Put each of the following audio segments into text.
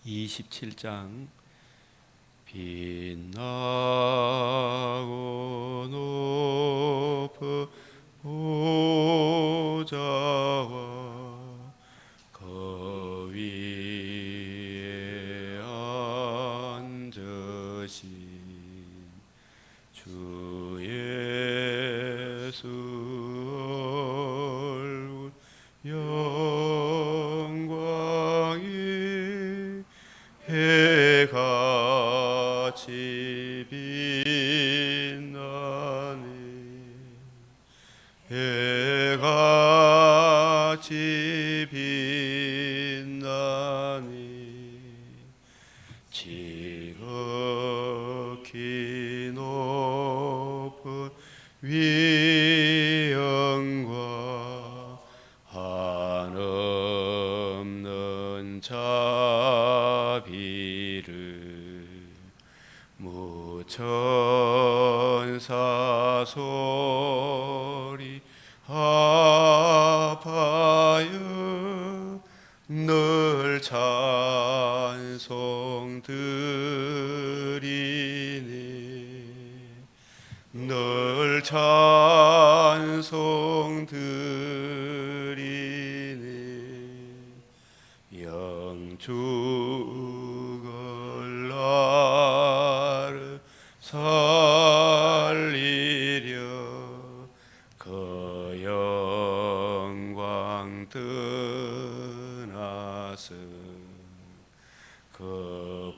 27장 빛나고 높은 보좌와 그 위에 앉으신 주 예수 얼굴 영광이 해같이 빛나네. 해같이 빛나네. 지극히 높은 위엄과 한없는 자비를 무천사 소리 합하여 늘 찬송 드리네. 늘 찬송 드리네. 영죽을 나를 살리려 그 영광 떠나서 그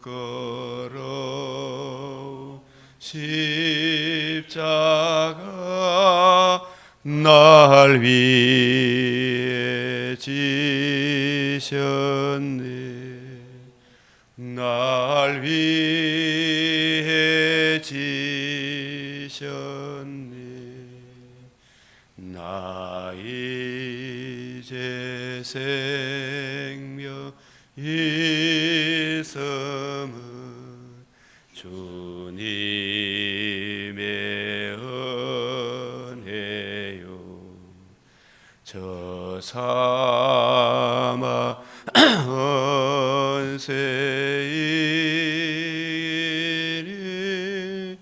부끄러운 십자가 날 위해 지셨네. 날 위해 지셨네. 나 이제 생명 있음은 주님의 은혜요. 저 사마 은세이니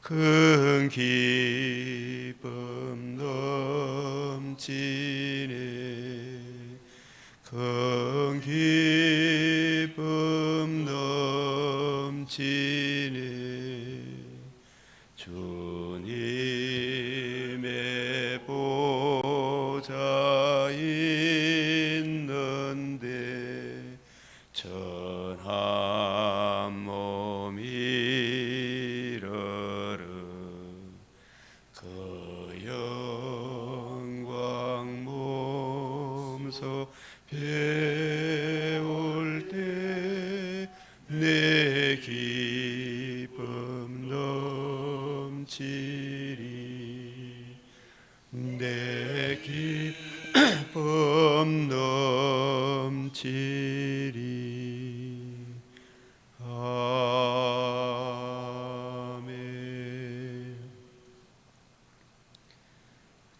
큰 기쁨 넘치네. 큰 기쁨 넘치네. 주님의 보좌 있는데 전한 몸 이르러 그 영광 몸소 배울 때 내 기쁨 넘치리. 내 기쁨 넘치리. 아멘.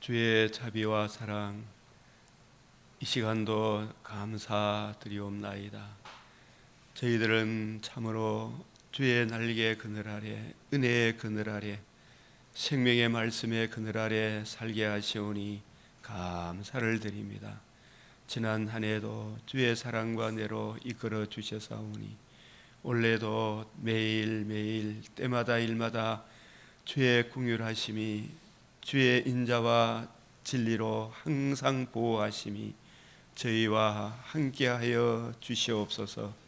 주의 자비와 사랑 이 시간도 감사드리옵나이다. 저희들은 참으로 주의 날개 그늘 아래, 은혜의 그늘 아래, 생명의 말씀의 그늘 아래 살게 하시오니 감사를 드립니다. 지난 한 해도 주의 사랑과 은혜로 이끌어 주셔사오니 올해도 매일매일 때마다 일마다 주의 긍휼하심이, 주의 인자와 진리로 항상 보호하심이 저희와 함께하여 주시옵소서.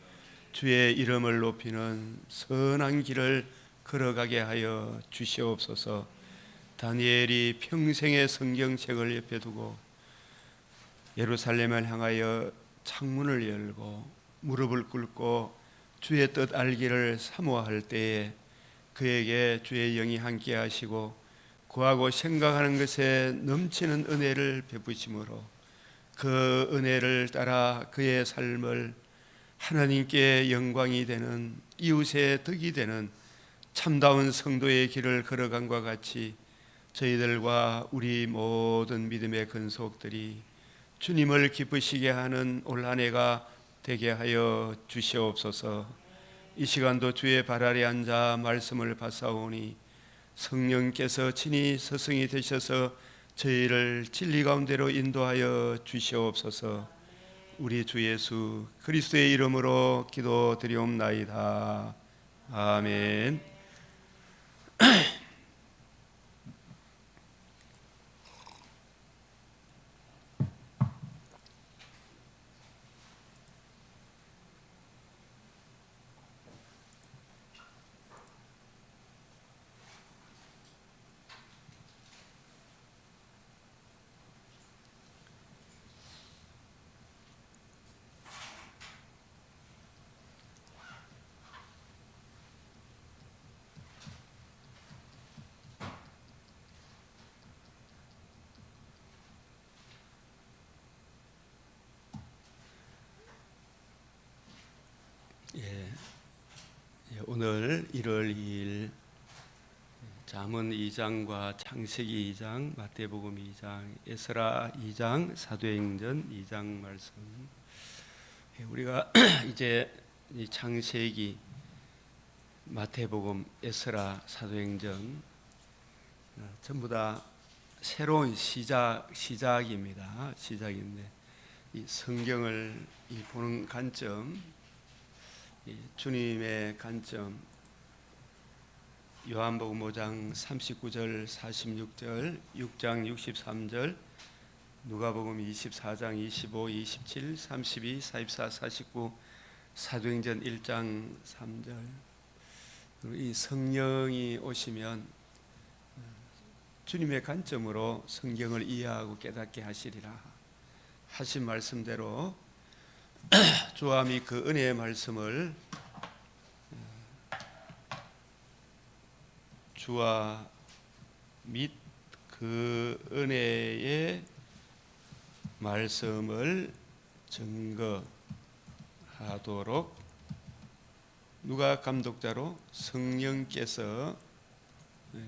주의 이름을 높이는 선한 길을 걸어가게 하여 주시옵소서. 다니엘이 평생의 성경책을 옆에 두고 예루살렘을 향하여 창문을 열고 무릎을 꿇고 주의 뜻 알기를 사모할 때에 그에게 주의 영이 함께 하시고 구하고 생각하는 것에 넘치는 은혜를 베푸심으로 그 은혜를 따라 그의 삶을 하나님께 영광이 되는, 이웃의 덕이 되는 참다운 성도의 길을 걸어간과 같이 저희들과 우리 모든 믿음의 근속들이 주님을 기쁘시게 하는 올 한 해가 되게 하여 주시옵소서. 이 시간도 주의 발 아래 앉아 말씀을 받사오니 성령께서 친히 스승이 되셔서 저희를 진리 가운데로 인도하여 주시옵소서. 우리 주 예수 그리스도의 이름으로 기도드리옵나이다. 아멘. 오늘 1월 2일 잠언 2장과 창세기 2장, 마태복음 2장, 에스라 2장, 사도행전 2장 말씀. 우리가 이제 이 창세기, 마태복음, 에스라, 사도행전 전부 다 새로운 시작입니다. 시작인데 이 성경을 보는 관점, 주님의 관점, 요한복음 5장 39절 46절, 6장 63절, 누가복음 24장 25, 27, 32, 44, 49, 사도행전 1장 3절. 이 성령이 오시면 주님의 관점으로 성경을 이해하고 깨닫게 하시리라 하신 말씀대로 주와 및 그 은혜의 말씀을 주와 및 그 은혜의 말씀을 증거하도록 누가 감독자로? 성령께서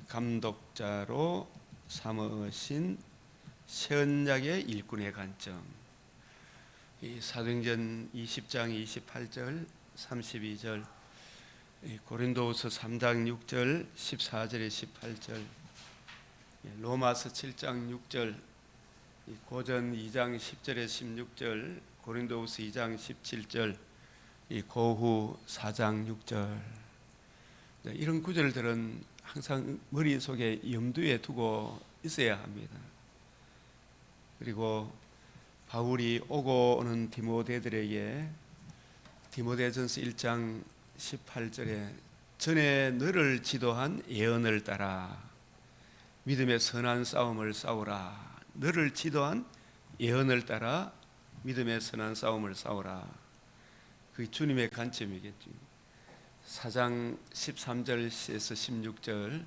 감독자로 삼으신 새 언약의 일꾼의 관점. 이 사도행전 20장 28절 32절, 고린도후서 3장 6절 14절에 18절, 로마서 7장 6절, 고전 2장 10절에 16절, 고린도후서 2장 17절, 고후 4장 6절. 이런 구절들은 항상 머릿속에 염두에 두고 있어야 합니다. 그리고 바울이 오고 오는 디모데들에게 디모데전서 1장 18절에 전에 너를 지도한 예언을 따라 믿음의 선한 싸움을 싸우라. 너를 지도한 예언을 따라 믿음의 선한 싸움을 싸우라. 그게 주님의 관점이겠죠. 4장 13절에서 16절,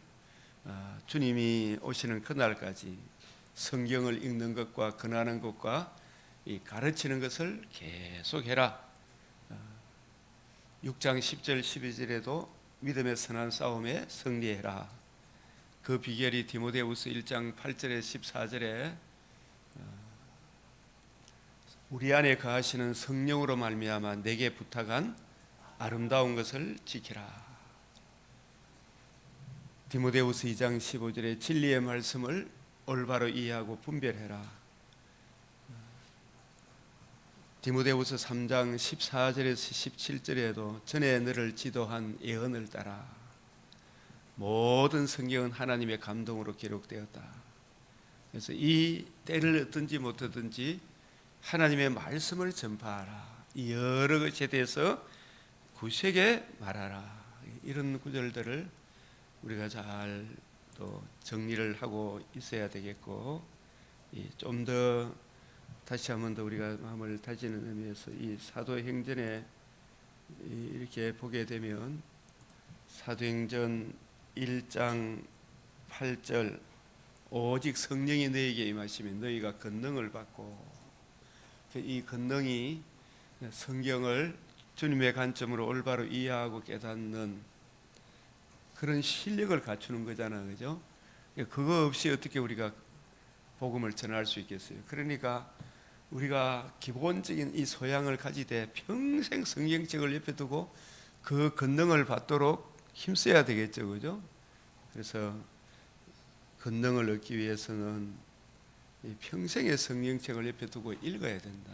주님이 오시는 그날까지 성경을 읽는 것과 권하는 것과 이 가르치는 것을 계속해라. 6장 10절 12절에도 믿음의 선한 싸움에 승리해라. 그 비결이 디모데후서 1장 8절에 14절에 우리 안에 거하시는 성령으로 말미암아 내게 부탁한 아름다운 것을 지키라. 디모데후서 2장 15절에 진리의 말씀을 올바로 이해하고 분별해라. 디모데후서 3장 14절에서 17절에도 전에 너를 지도한 예언을 따라. 모든 성경은 하나님의 감동으로 기록되었다. 그래서 이 때를 얻든지 못 얻든지 하나님의 말씀을 전파하라. 이 여러 것에 대해서 구세게 말하라. 이런 구절들을 우리가 잘 또 정리를 하고 있어야 되겠고, 좀 더 다시 한 번 더 우리가 마음을 다지는 의미에서 이 사도행전에 이렇게 보게 되면 사도행전 1장 8절 오직 성령이 너에게 임하시면 너희가 권능을 받고, 이 권능이 성경을 주님의 관점으로 올바로 이해하고 깨닫는 그런 실력을 갖추는 거잖아요, 그죠? 그거 없이 어떻게 우리가 복음을 전할 수 있겠어요? 그러니까 우리가 기본적인 이 소양을 가지되 평생 성경책을 옆에 두고 그 권능을 받도록 힘써야 되겠죠, 그죠? 그래서 권능을 얻기 위해서는 이 평생의 성경책을 옆에 두고 읽어야 된다.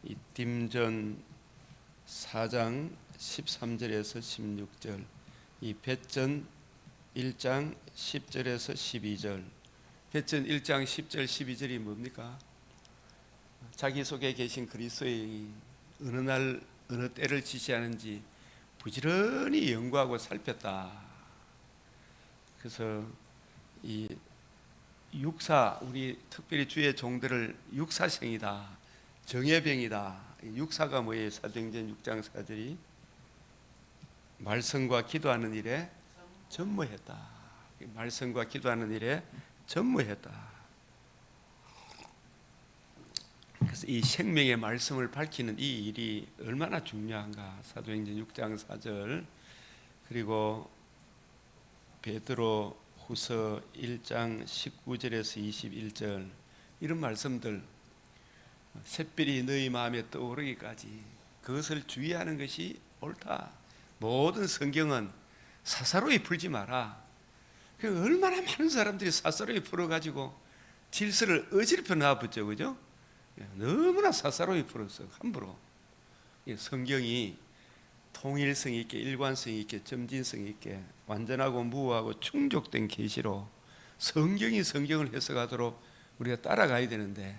이 딤전 4장 13절에서 16절, 이 배전 1장 10절에서 12절. 배전 1장 10절 12절이 뭡니까? 자기 속에 계신 그리스도의 어느 날 어느 때를 지시하는지 부지런히 연구하고 살폈다. 그래서 이 육사, 우리 특별히 주의 종들을 육사생이다, 정예병이다. 육사가 뭐예요? 사도행전 6장 4절이 말씀과 기도하는 일에 전무했다. 말씀과 기도하는 일에 전무했다. 그래서 이 생명의 말씀을 밝히는 이 일이 얼마나 중요한가. 사도행전 6장 4절, 그리고 베드로 후서 1장 19절에서 21절, 이런 말씀들, 샛별이 너희 마음에 떠오르기까지 그것을 주의하는 것이 옳다. 모든 성경은 사사로이 풀지 마라. 얼마나 많은 사람들이 사사로이 풀어가지고 질서를 어지럽혀 놔붙죠, 그죠? 너무나 사사로이 풀었어, 함부로. 성경이 통일성 있게, 일관성 있게, 점진성 있게, 완전하고 무하고 충족된 계시로 성경이 성경을 해석하도록 우리가 따라가야 되는데,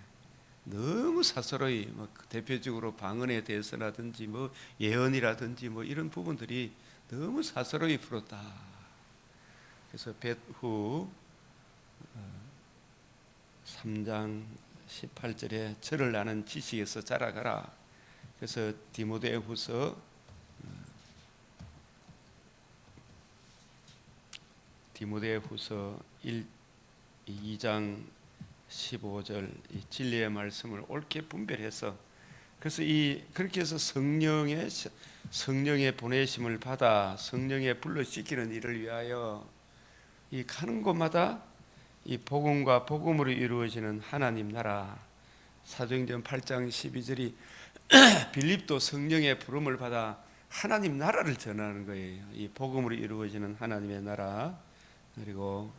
너무 사사로이 대표적으로 방언에 대해서라든지 예언이라든지 이런 부분들이 너무 사사로이 풀었다. 그래서 벳후 3장 18절에 저를 아는 지식에서 자라가라. 그래서 디모데후서 2장 15절, 이 진리의 말씀을 옳게 분별해서, 그래서 그렇게 해서 성령의 보내심을 받아 성령의 불러시키는 일을 위하여 이 가는 곳마다 이 복음과 복음으로 이루어지는 하나님 나라. 사도행전 8장 12절이 빌립도 성령의 부름을 받아 하나님 나라를 전하는 거예요. 이 복음으로 이루어지는 하나님의 나라. 그리고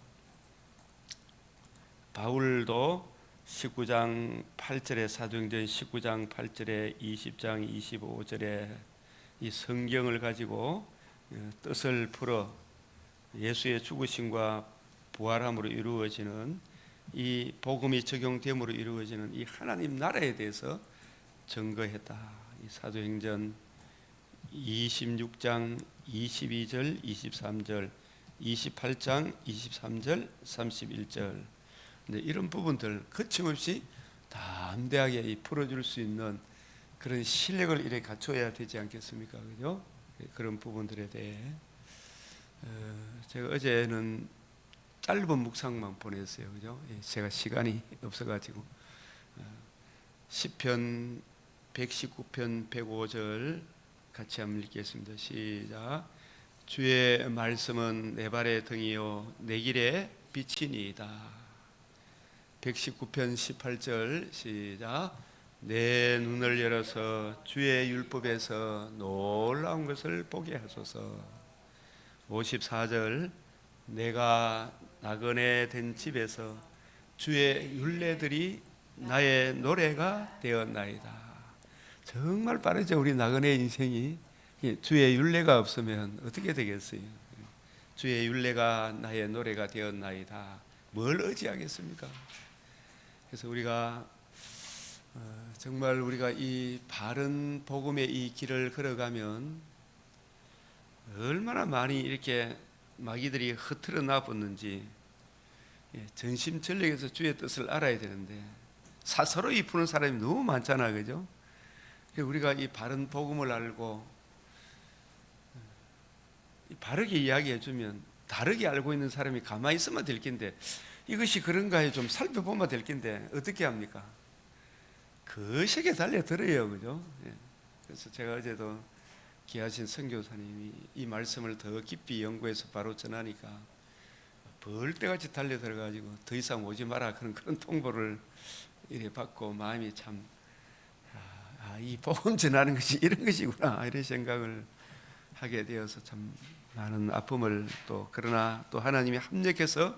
바울도 19장 8절에, 사도행전 19장 8절에, 20장 25절에 이 성경을 가지고 뜻을 풀어 예수의 죽으심과 부활함으로 이루어지는 이 복음이 적용됨으로 이루어지는 이 하나님 나라에 대해서 증거했다. 이 사도행전 26장 22절, 23절, 28장 23절, 31절, 이런 부분들 거침없이 담대하게 풀어줄 수 있는 그런 실력을 이렇게 갖춰야 되지 않겠습니까? 그죠? 그런 부분들에 대해 제가 어제는 짧은 묵상만 보냈어요. 그죠? 제가 시간이 없어가지고 시편 119편 105절 같이 한번 읽겠습니다. 시작. 주의 말씀은 내 발의 등이요 내 길의 빛이니이다. 119편 18절 시작. 내 눈을 열어서 주의 율법에서 놀라운 것을 보게 하소서. 54절. 내가 나그네 된 집에서 주의 율례들이 나의 노래가 되었나이다. 정말 빠르죠, 우리 나그네 인생이. 주의 율례가 없으면 어떻게 되겠어요? 주의 율례가 나의 노래가 되었나이다. 뭘 의지하겠습니까? 그래서 우리가 정말 우리가 이 바른 복음의 이 길을 걸어가면 얼마나 많이 이렇게 마귀들이 흐트러 놔붙는지 전심전력에서 주의 뜻을 알아야 되는데 사서로이 푸는 사람이 너무 많잖아, 그죠? 우리가 이 바른 복음을 알고 바르게 이야기해주면 다르게 알고 있는 사람이 가만히 있으면 될 텐데 이것이 그런가에 좀 살펴보면 될 텐데 어떻게 합니까? 거시게 달려들어요, 그죠? 그래서 제가 어제도 귀하신 선교사님이 이 말씀을 더 깊이 연구해서 바로 전하니까 벌떼같이 달려들어가지고 더 이상 오지 마라 그런 통보를 이렇게 받고 마음이 참 이 복음 전하는 것이 이런 것이구나, 이런 생각을 하게 되어서 참 많은 아픔을, 또 그러나 또 하나님이 합력해서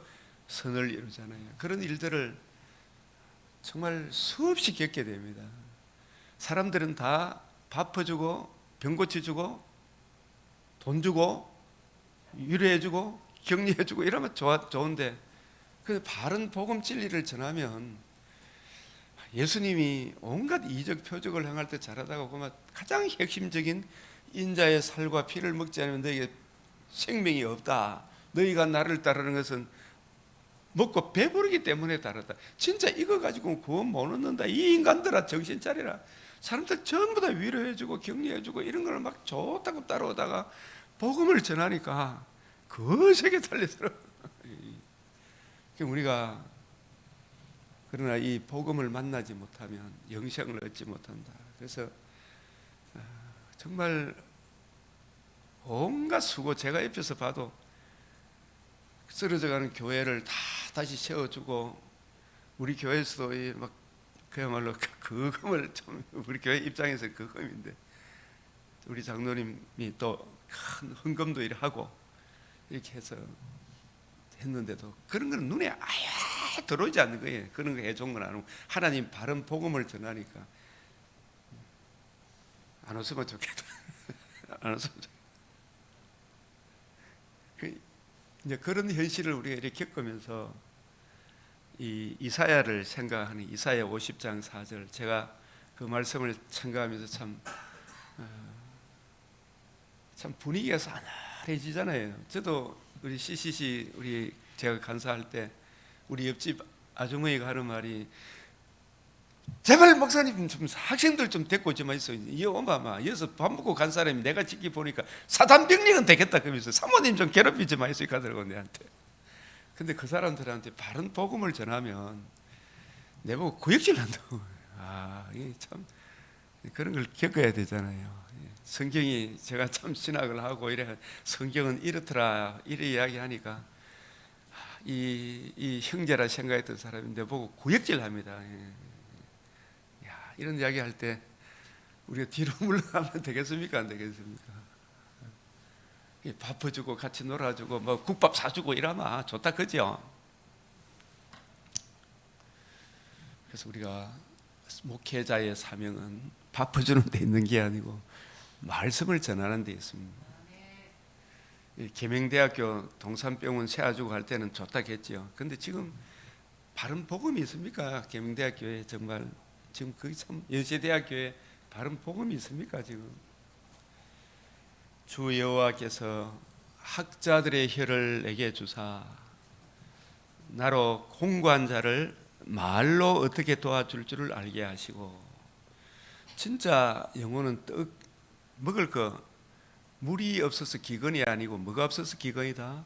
선을 이루잖아요. 그런 일들을 정말 수없이 겪게 됩니다. 사람들은 다 밥 퍼주고 병 고쳐주고 돈 주고 위로해주고 격려해주고 이러면 좋은데, 그 바른 복음 진리를 전하면 예수님이 온갖 이적 표적을 행할 때 잘하다가 보면 가장 핵심적인 인자의 살과 피를 먹지 않으면 너에게 생명이 없다. 너희가 나를 따르는 것은 먹고 배부르기 때문에 따르다. 진짜 이거 가지고 구원 못 얻는다. 이 인간들아 정신 차리라. 사람들 전부 다 위로해주고 격려해주고 이런 걸 막 좋다고 따라오다가 복음을 전하니까 거세게 달리더라. 우리가 그러나 이 복음을 만나지 못하면 영생을 얻지 못한다. 그래서 정말 온갖 수고, 제가 옆에서 봐도 쓰러져가는 교회를 다 다시 세워주고, 우리 교회에서도 막 그야말로 그금을 좀, 우리 교회 입장에서 그금인데 우리 장로님이 또 큰 헌금도 하고 이렇게 해서 했는데도 그런 건 눈에 아예 들어오지 않는 거예요. 그런 거 해준 건 아니고 하나님 바른 복음을 전하니까 안 웃으면 좋겠다. 안 웃으면 좋겠다. 이제 그런 현실을 우리가 이렇게 겪으면서 이 이사야를 생각하는 이사야 50장 4절, 제가 그 말씀을 생각하면서 참 분위기가 싸늘해지잖아요. 저도 우리 CCC 제가 간사할 때 우리 옆집 아주머니가 하는 말이, 제발 목사님 좀 학생들 좀 데리고 좀 있어요. 이 엄마 여기서 밥 먹고 간 사람이 내가 지키 보니까 사단병력은 되겠다 그러면서 사모님 좀 괴롭히지 마이소 가더라고 내한테. 근데 그 사람들한테 바른 복음을 전하면 내보고 구역질 난다고. 이게 참 그런 걸 겪어야 되잖아요. 성경이, 제가 참 신학을 하고 이래 성경은 이렇더라 이래 이야기하니까 이 형제라 생각했던 사람이 내보고 구역질합니다. 이런 이야기 할 때 우리가 뒤로 물러가면 되겠습니까? 안 되겠습니까? 밥 퍼주고 같이 놀아주고 뭐 국밥 사주고 이러면 좋다 그죠? 그래서 우리가 목회자의 사명은 밥 퍼주는 데 있는 게 아니고 말씀을 전하는 데 있습니다. 계명대학교 동산병원 세워주고 할 때는 좋다겠죠. 근데 지금 바른 복음이 있습니까? 계명대학교에 정말 지금 거기 참 연세대학교에 바른 복음이 있습니까? 지금 주 여호와께서 학자들의 혀를 내게 주사 나로 공고한 자를 말로 어떻게 도와줄 줄을 알게 하시고, 진짜 영혼은 떡 먹을 거 물이 없어서 기근이 아니고 뭐가 없어서 기근이다?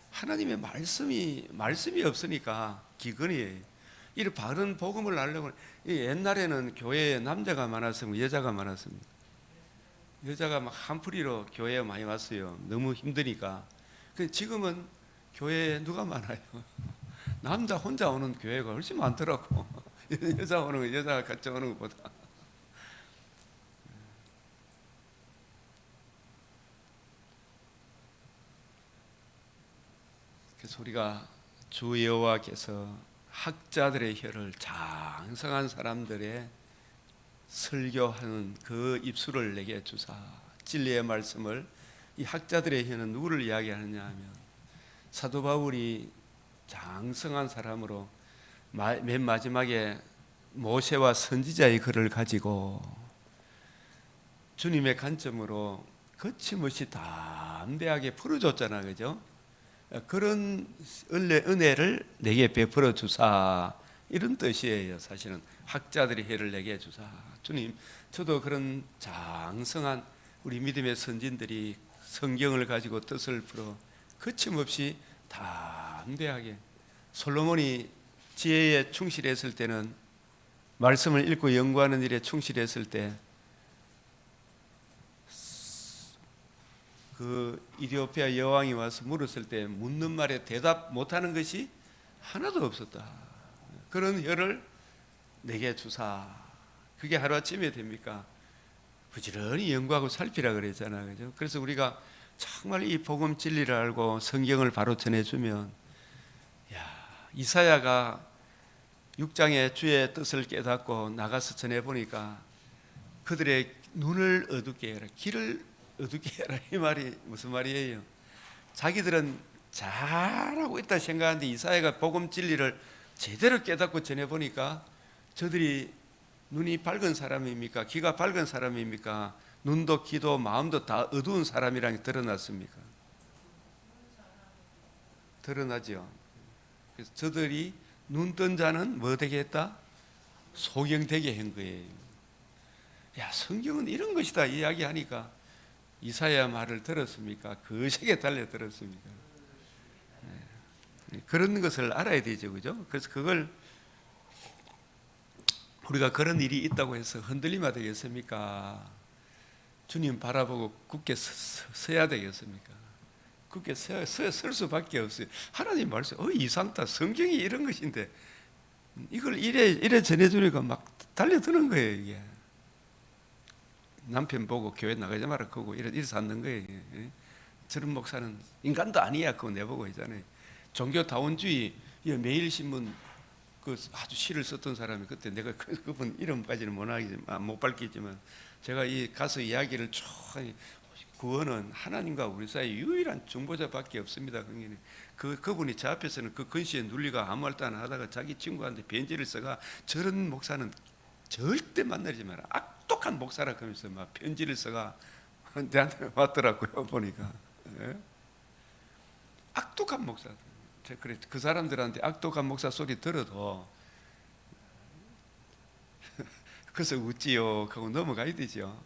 하나님의 말씀이 없으니까 기근이에요. 이 바른 복음을 알려고, 옛날에는 교회에 남자가 많았으면 여자가 많았습니다. 여자가 막 한풀이로 교회에 많이 왔어요. 너무 힘드니까. 근데 지금은 교회에 누가 많아요? 남자 혼자 오는 교회가 훨씬 많더라고. 여자 오는 거, 여자가 같이 오는 것보다. 그래서 우리가 주 여호와께서 학자들의 혀를, 장성한 사람들의 설교하는 그 입술을 내게 주사, 진리의 말씀을, 이 학자들의 혀는 누구를 이야기하느냐 하면 사도 바울이 장성한 사람으로 맨 마지막에 모세와 선지자의 글을 가지고 주님의 관점으로 거침없이 담대하게 풀어줬잖아, 그죠? 그런 은혜를 내게 베풀어 주사, 이런 뜻이에요. 사실은 학자들의 혀를 내게 주사. 주님, 저도 그런 장성한 우리 믿음의 선진들이 성경을 가지고 뜻을 풀어 거침없이 담대하게, 솔로몬이 지혜에 충실했을 때는, 말씀을 읽고 연구하는 일에 충실했을 때 그 이디오피아 여왕이 와서 물었을 때 묻는 말에 대답 못하는 것이 하나도 없었다. 그런 혀를 내게 주사. 그게 하루아침에 됩니까? 부지런히 연구하고 살피라 그랬잖아, 그죠? 그래서 우리가 정말 이 복음 진리를 알고 성경을 바로 전해주면, 이사야가 6장에 주의 뜻을 깨닫고 나가서 전해보니까 그들의 눈을 어둡게 해라, 길을 어둡게 해라, 이 말이 무슨 말이에요? 자기들은 잘하고 있다 생각하는데 이사야가 복음 진리를 제대로 깨닫고 전해보니까 저들이 눈이 밝은 사람입니까? 귀가 밝은 사람입니까? 눈도 귀도 마음도 다 어두운 사람이라는 게 드러났습니까? 드러나죠. 그래서 저들이 눈 뜬 자는 뭐 되게 했다? 소경되게 한 거예요. 야, 성경은 이런 것이다 이야기하니까 이사야 말을 들었습니까? 거시게 달려 들었습니까? 그런 것을 알아야 되죠, 그죠? 그래서 그걸 우리가 그런 일이 있다고 해서 흔들리면 되겠습니까? 주님 바라보고 굳게 서야 되겠습니까? 굳게 설 수밖에 없어요. 하나님 말씀, 이상하다. 성경이 이런 것인데 이걸 이래 전해주니까 막 달려드는 거예요, 이게. 남편 보고 교회 나가지 마라 그러고 이래서 앉는 거예요. 저런 목사는 인간도 아니야 그거 내보고 있잖아요. 종교다원주의 매일신문 그 아주 시를 썼던 사람이, 그때 내가 그분 이름까지는 못 밝히지만 제가 이 가서 이야기를 쭉 구원은 하나님과 우리 사이 유일한 중보자밖에 없습니다. 그분이 제 앞에서는 그 근시에 눌리가 아무 말도 안 하다가 자기 친구한테 편지를 써가 저런 목사는 절대 만나지 마라, 악독한 목사라 그러면서 막 편지를 써가 내한테 왔더라고요. 보니까 악독한 목사. 그래 그 사람들한테 악독한 목사 소리 들어도 그래서 웃지요 하고 넘어가야 되죠.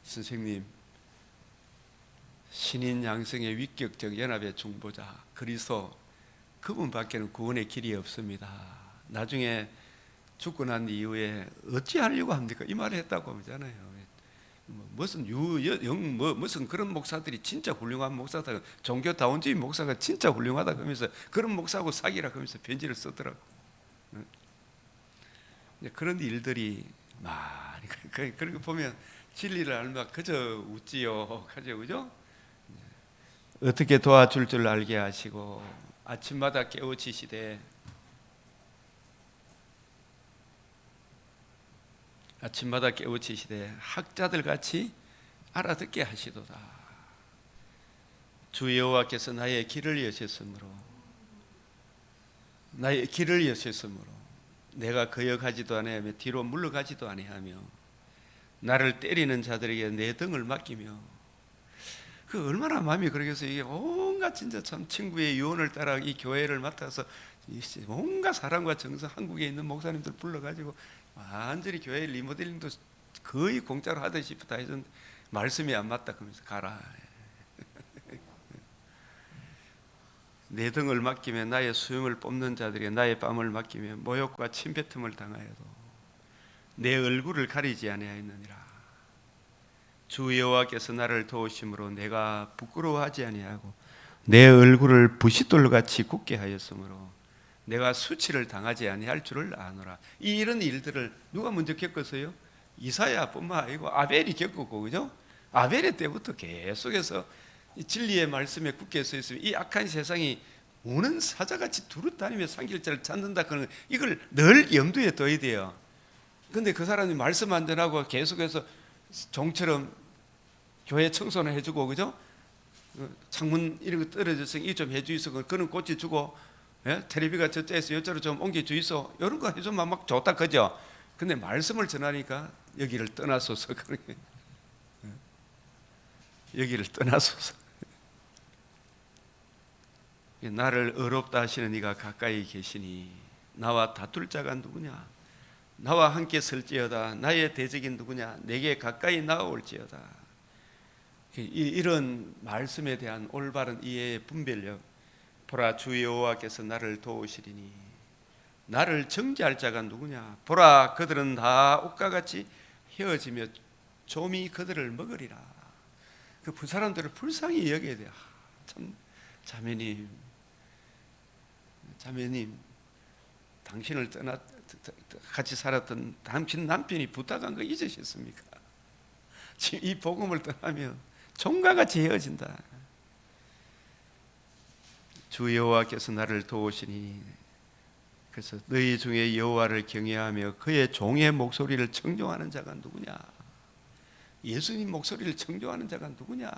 선생님, 신인 양성의 위격적 연합의 중보자 그리스도, 그분밖에는 구원의 길이 없습니다. 나중에 죽고 난 이후에 어찌하려고 합니까? 이 말을 했다고 하잖아요. 무슨 그런 목사들이 진짜 훌륭한 목사다, 종교다원주의 목사가 진짜 훌륭하다 그러면서 그런 목사하고 사귀라 그러면서 편지를 쓰더라고. 그런 일들이 많이 그렇게 보면 진리를 알면 그저 웃지요, 그죠? 어떻게 도와줄 줄 알게 하시고 아침마다 깨우치시되 학자들 같이 알아듣게 하시도다. 주 여호와께서 나의 길을 여셨으므로 내가 거역하지도 아니하며 뒤로 물러가지도 아니하며 나를 때리는 자들에게 내 등을 맡기며. 그 얼마나 마음이 그러겠어요. 이게 온갖 진짜 참 친구의 유언을 따라 이 교회를 맡아서 온갖 사랑과 정성, 한국에 있는 목사님들 불러가지고 완전히 교회 리모델링도 거의 공짜로 하듯이 다 해줬는데 말씀이 안 맞다 그러면서 가라. 내 등을 맡기며 나의 수염을 뽑는 자들에게 나의 뺨을 맡기며 모욕과 침뱉음을 당하여도 내 얼굴을 가리지 아니하였느니라. 주 여호와께서 나를 도우심으로 내가 부끄러워하지 아니하고 내 얼굴을 부싯돌같이 굳게 하였으므로 내가 수치를 당하지 아니할 줄을 아노라. 이런 일들을 누가 먼저 겪었어요? 이사야뿐만 아니고 아벨이 겪었고, 그죠? 아벨의 때부터 계속해서 진리의 말씀에 굳게 서 있으면 이 악한 세상이 우는 사자같이 두루다니며 산길자를 찾는다. 그런 이걸 늘 염두에 둬야 돼요. 근데 그 사람이 말씀 안 전하고 계속해서 종처럼 교회 청소는 해주고, 그죠? 창문 이런 거 떨어져서 이 좀 해주이소, 그는 고쳐주고, 텔레비가 저쪽에서 이쪽으로 좀 옮겨주이소, 이런 거 해주면 막 좋다, 그죠? 근데 말씀을 전하니까 여기를 떠나소서, 여기를 떠나소서. 나를 어렵다 하시는 이가 가까이 계시니 나와 다툴 자가 누구냐? 나와 함께 설지어다. 나의 대적인 누구냐? 내게 가까이 나아올지어다. 이런 말씀에 대한 올바른 이해의 분별력. 보라, 주 여호와께서 나를 도우시리니 나를 정죄할 자가 누구냐? 보라, 그들은 다 옷과 같이 헤어지며 좀이 그들을 먹으리라. 그 사람들을 불쌍히 여겨야 돼요. 참, 자매님, 당신을 같이 살았던 당신 남편이 부탁한 거 잊으셨습니까? 지금 이 복음을 떠나면 종가같이 헤어진다. 주 여호와께서 나를 도우시니, 그래서 너희 중에 여호와를 경외하며 그의 종의 목소리를 청종하는 자가 누구냐? 예수님 목소리를 청종하는 자가 누구냐?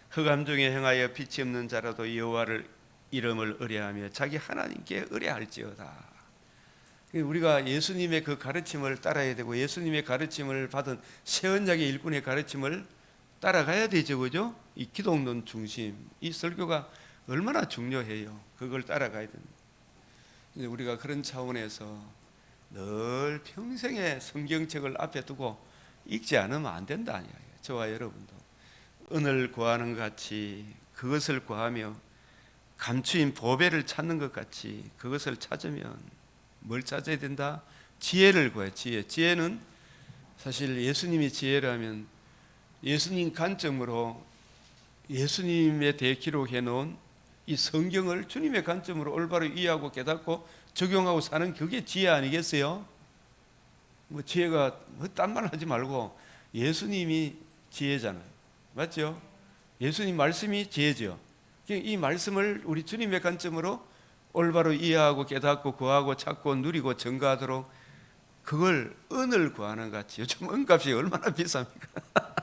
흑암 중에 행하여 빛이 없는 자라도 여호와를 이름을 의뢰하며 자기 하나님께 의뢰할지어다. 우리가 예수님의 그 가르침을 따라야 되고, 예수님의 가르침을 받은 새 언약의 일꾼의 가르침을 따라가야 되죠, 그죠? 이 기독론 중심, 이 설교가 얼마나 중요해요. 그걸 따라가야 됩니다. 우리가 그런 차원에서 늘 평생의 성경책을 앞에 두고 읽지 않으면 안 된다. 저와 여러분도 은을 구하는 것 같이, 그것을 구하며 감추인 보배를 찾는 것 같이 그것을 찾으면 뭘 찾아야 된다? 지혜를 구해. 지혜는 사실 예수님이 지혜라면 예수님 관점으로, 예수님에 대해 기록해 놓은 이 성경을 주님의 관점으로 올바로 이해하고 깨닫고 적용하고 사는, 그게 지혜 아니겠어요? 뭐 지혜가 딴 말 하지 말고 예수님이 지혜잖아요. 맞죠? 예수님 말씀이 지혜죠. 이 말씀을 우리 주님의 관점으로 올바로 이해하고 깨닫고 구하고 찾고 누리고 증거하도록, 그걸 은을 구하는 같이, 요즘 은값이 얼마나 비쌉니까?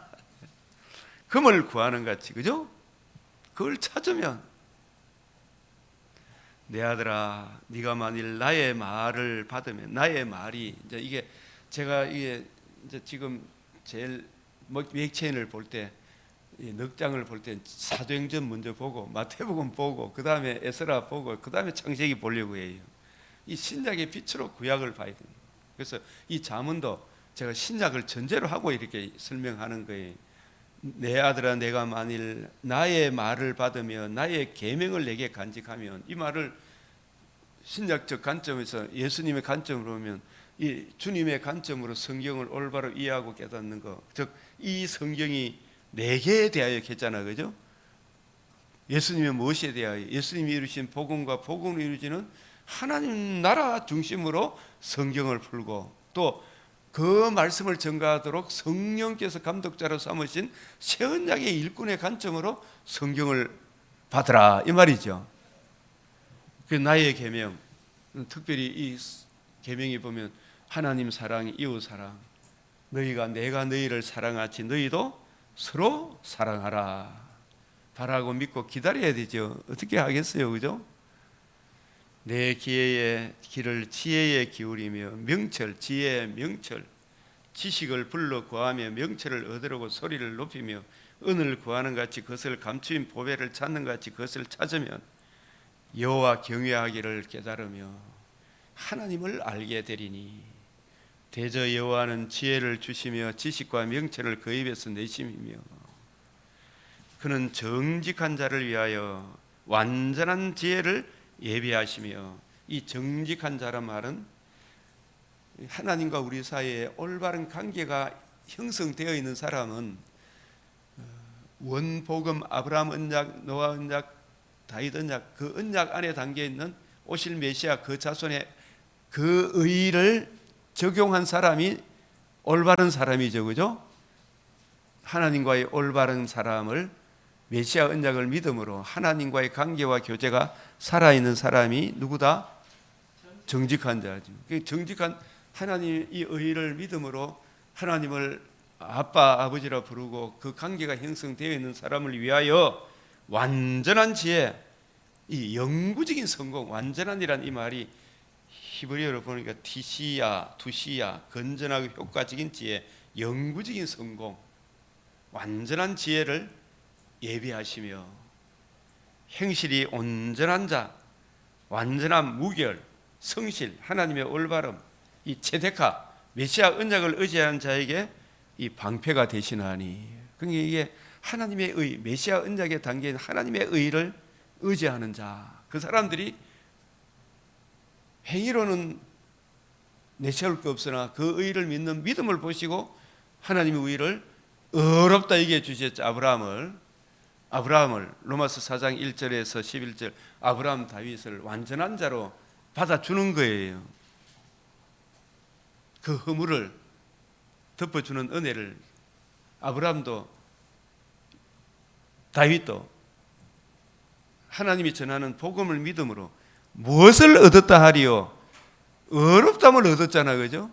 금을 구하는 같이, 그죠? 그걸 찾으면, 내 아들아, 네가 만일 나의 말을 받으면, 나의 말이, 이제 이게 제가 이제 지금 제일 맥체인을 볼 때, 넉 장을 볼 때 사도행전 먼저 보고 마태복음 보고 그 다음에 에스라 보고 그 다음에 창세기 보려고 해요. 이 신약의 빛으로 구약을 봐야 됩니다. 그래서 이 잠언도 제가 신약을 전제로 하고 이렇게 설명하는 거예요. 내 아들아, 내가 만일 나의 말을 받으며 나의 계명을 내게 간직하면, 이 말을 신약적 관점에서 예수님의 관점으로 보면 이 주님의 관점으로 성경을 올바로 이해하고 깨닫는 것, 즉 이 성경이 내게 대하여 했잖아, 그죠? 예수님의 무엇에 대하여? 예수님이 이루신 복음과 복음을 이루지는 하나님 나라 중심으로 성경을 풀고, 또 그 말씀을 전가하도록 성령께서 감독자로 삼으신 새 언약의 일꾼의 관점으로 성경을 받으라, 이 말이죠. 그 나의 계명, 특별히 이 계명이 보면 하나님 사랑, 이웃 사랑, 너희가 내가 너희를 사랑하지 너희도 서로 사랑하라. 바라고 믿고 기다려야 되죠. 어떻게 하겠어요, 그죠? 내 기회의 길을 지혜에 기울이며 명철, 지혜의 명철, 지식을 불러 구하며 명철을 얻으려고 소리를 높이며 은을 구하는 같이 그것을 감추인 보배를 찾는 같이 그것을 찾으면 여호와 경외하기를 깨달으며 하나님을 알게 되리니, 대저 여호와는 지혜를 주시며 지식과 명철을 그 입에서 내심이며 그는 정직한 자를 위하여 완전한 지혜를 예비하시며, 이 정직한 자란 말은 하나님과 우리 사이에 올바른 관계가 형성되어 있는 사람은 원복음, 아브라함 언약, 노아 언약, 다윗 언약, 그 언약 안에 담겨 있는 오실 메시아 그 자손의 그 의를 적용한 사람이 올바른 사람이죠, 그죠? 하나님과의 올바른 사람을, 메시아 언약을 믿음으로 하나님과의 관계와 교제가 살아있는 사람이 누구다? 정직한 자죠. 정직한, 하나님 이 의를 믿음으로 하나님을 아빠, 아버지라 부르고 그 관계가 형성되어 있는 사람을 위하여 완전한 지혜, 이 영구적인 성공, 완전한이란 이 말이 히브리어로 보니까 티시야, 투시야, 건전하고 효과적인 지혜, 영구적인 성공, 완전한 지혜를 예비하시며 행실이 온전한 자, 완전한 무결, 성실, 하나님의 올바름, 이 체데카, 메시아 언약을 의지하는 자에게 이 방패가 되시나니, 그러니까 이게 하나님의 의, 메시아 언약에 담긴 하나님의 의를 의지하는 자, 그 사람들이 행위로는 내세울 거 없으나 그 의를 믿는 믿음을 보시고 하나님의 의를 어렵다 얘기해 주셨죠. 아브라함을 로마서 4장 1절에서 11절 아브라함 다윗을 완전한 자로 받아주는 거예요. 그 허물을 덮어주는 은혜를 아브라함도 다윗도 하나님이 전하는 복음을 믿음으로 무엇을 얻었다 하리요? 어렵담을 얻었잖아, 그죠?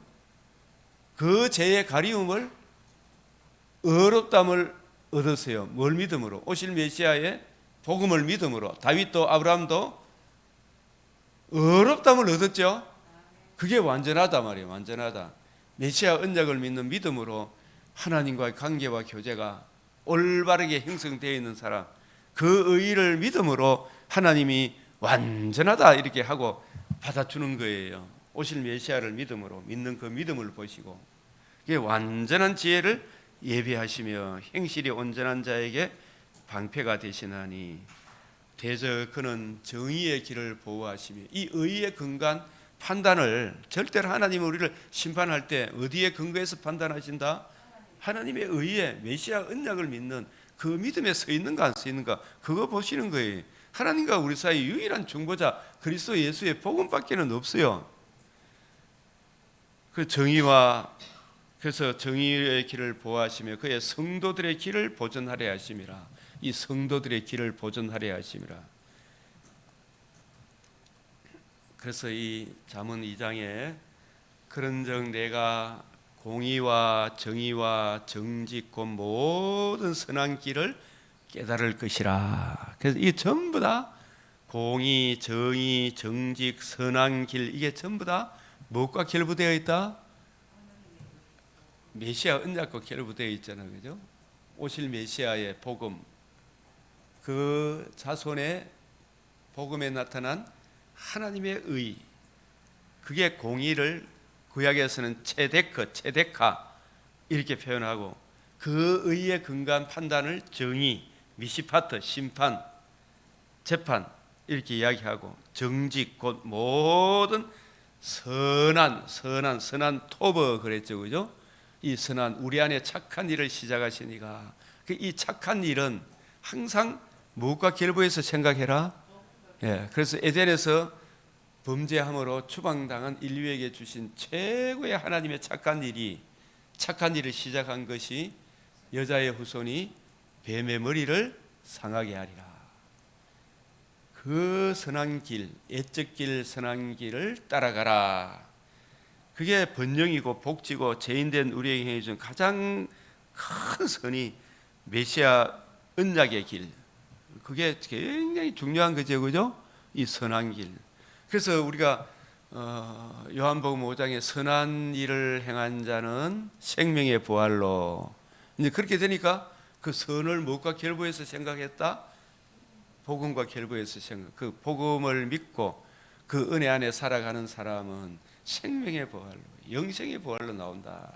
그 죄의 가리움을 어렵담을 얻었어요. 뭘 믿음으로? 오실 메시아의 복음을 믿음으로. 다윗도 아브라함도 어렵담을 얻었죠. 그게 완전하다 말이에요. 완전하다. 메시아 언약을 믿는 믿음으로 하나님과의 관계와 교제가 올바르게 형성되어 있는 사람, 그 의의를 믿음으로 하나님이 완전하다 이렇게 하고 받아주는 거예요. 오실 메시아를 믿음으로 믿는 그 믿음을 보시고, 그게 완전한 지혜를 예비하시며 행실이 온전한 자에게 방패가 되시나니 대저 그는 정의의 길을 보호하시며. 이 의의 근간 판단을 절대로 하나님은 우리를 심판할 때 어디에 근거해서 판단하신다? 하나님의 의에, 메시아 언약을 믿는 그 믿음에 서 있는가 안 서 있는가, 그거 보시는 거예요. 하나님과 우리 사이 유일한 중보자 그리스도 예수의 복음밖에는 없어요. 그 정의와, 그래서 정의의 길을 보호하시며 그의 성도들의 길을 보존하려 하심이라. 이 성도들의 길을 보존하려 하심이라. 그래서 이 잠언 2장에 그런즉 내가 공의와 정의와 정직 곧 모든 선한 길을 깨달을 것이라. 그래서 이게 전부 다 공의, 정의, 정직, 선한 길, 이게 전부 다 무엇과 결부되어 있다? 메시아 언약과 결부되어 있잖아요, 그죠? 오실 메시아의 복음, 그 자손의 복음에 나타난 하나님의 의, 그게 공의를 구약에서는 체데카 이렇게 표현하고, 그 의의 근간 판단을 정의, 미시파트, 심판, 재판 이렇게 이야기하고, 정직 곧 모든 선한 토버 그랬죠, 그죠? 이 선한, 우리 안에 착한 일을 시작하시니까 이 착한 일은 항상 무엇과 결부해서 생각해라. 예, 그래서 에덴에서 범죄함으로 추방당한 인류에게 주신 최고의 하나님의 착한 일을 시작한 것이 여자의 후손이 뱀의 머리를 상하게 하리라. 그 선한 길, 애적 길, 선한 길을 따라가라. 그게 번영이고 복지고 죄인된 우리에게 행해준 가장 큰 선이 메시아 언약의 길, 그게 굉장히 중요한 거죠, 그죠? 이 선한 길. 그래서 우리가 요한복음 5장에 선한 일을 행한 자는 생명의 부활로, 이제 그렇게 되니까 그 선을 무엇과 결부해서 생각했다? 복음과 결부해서 생각. 그 복음을 믿고 그 은혜 안에 살아가는 사람은 생명의 부활로, 영생의 부활로 나온다.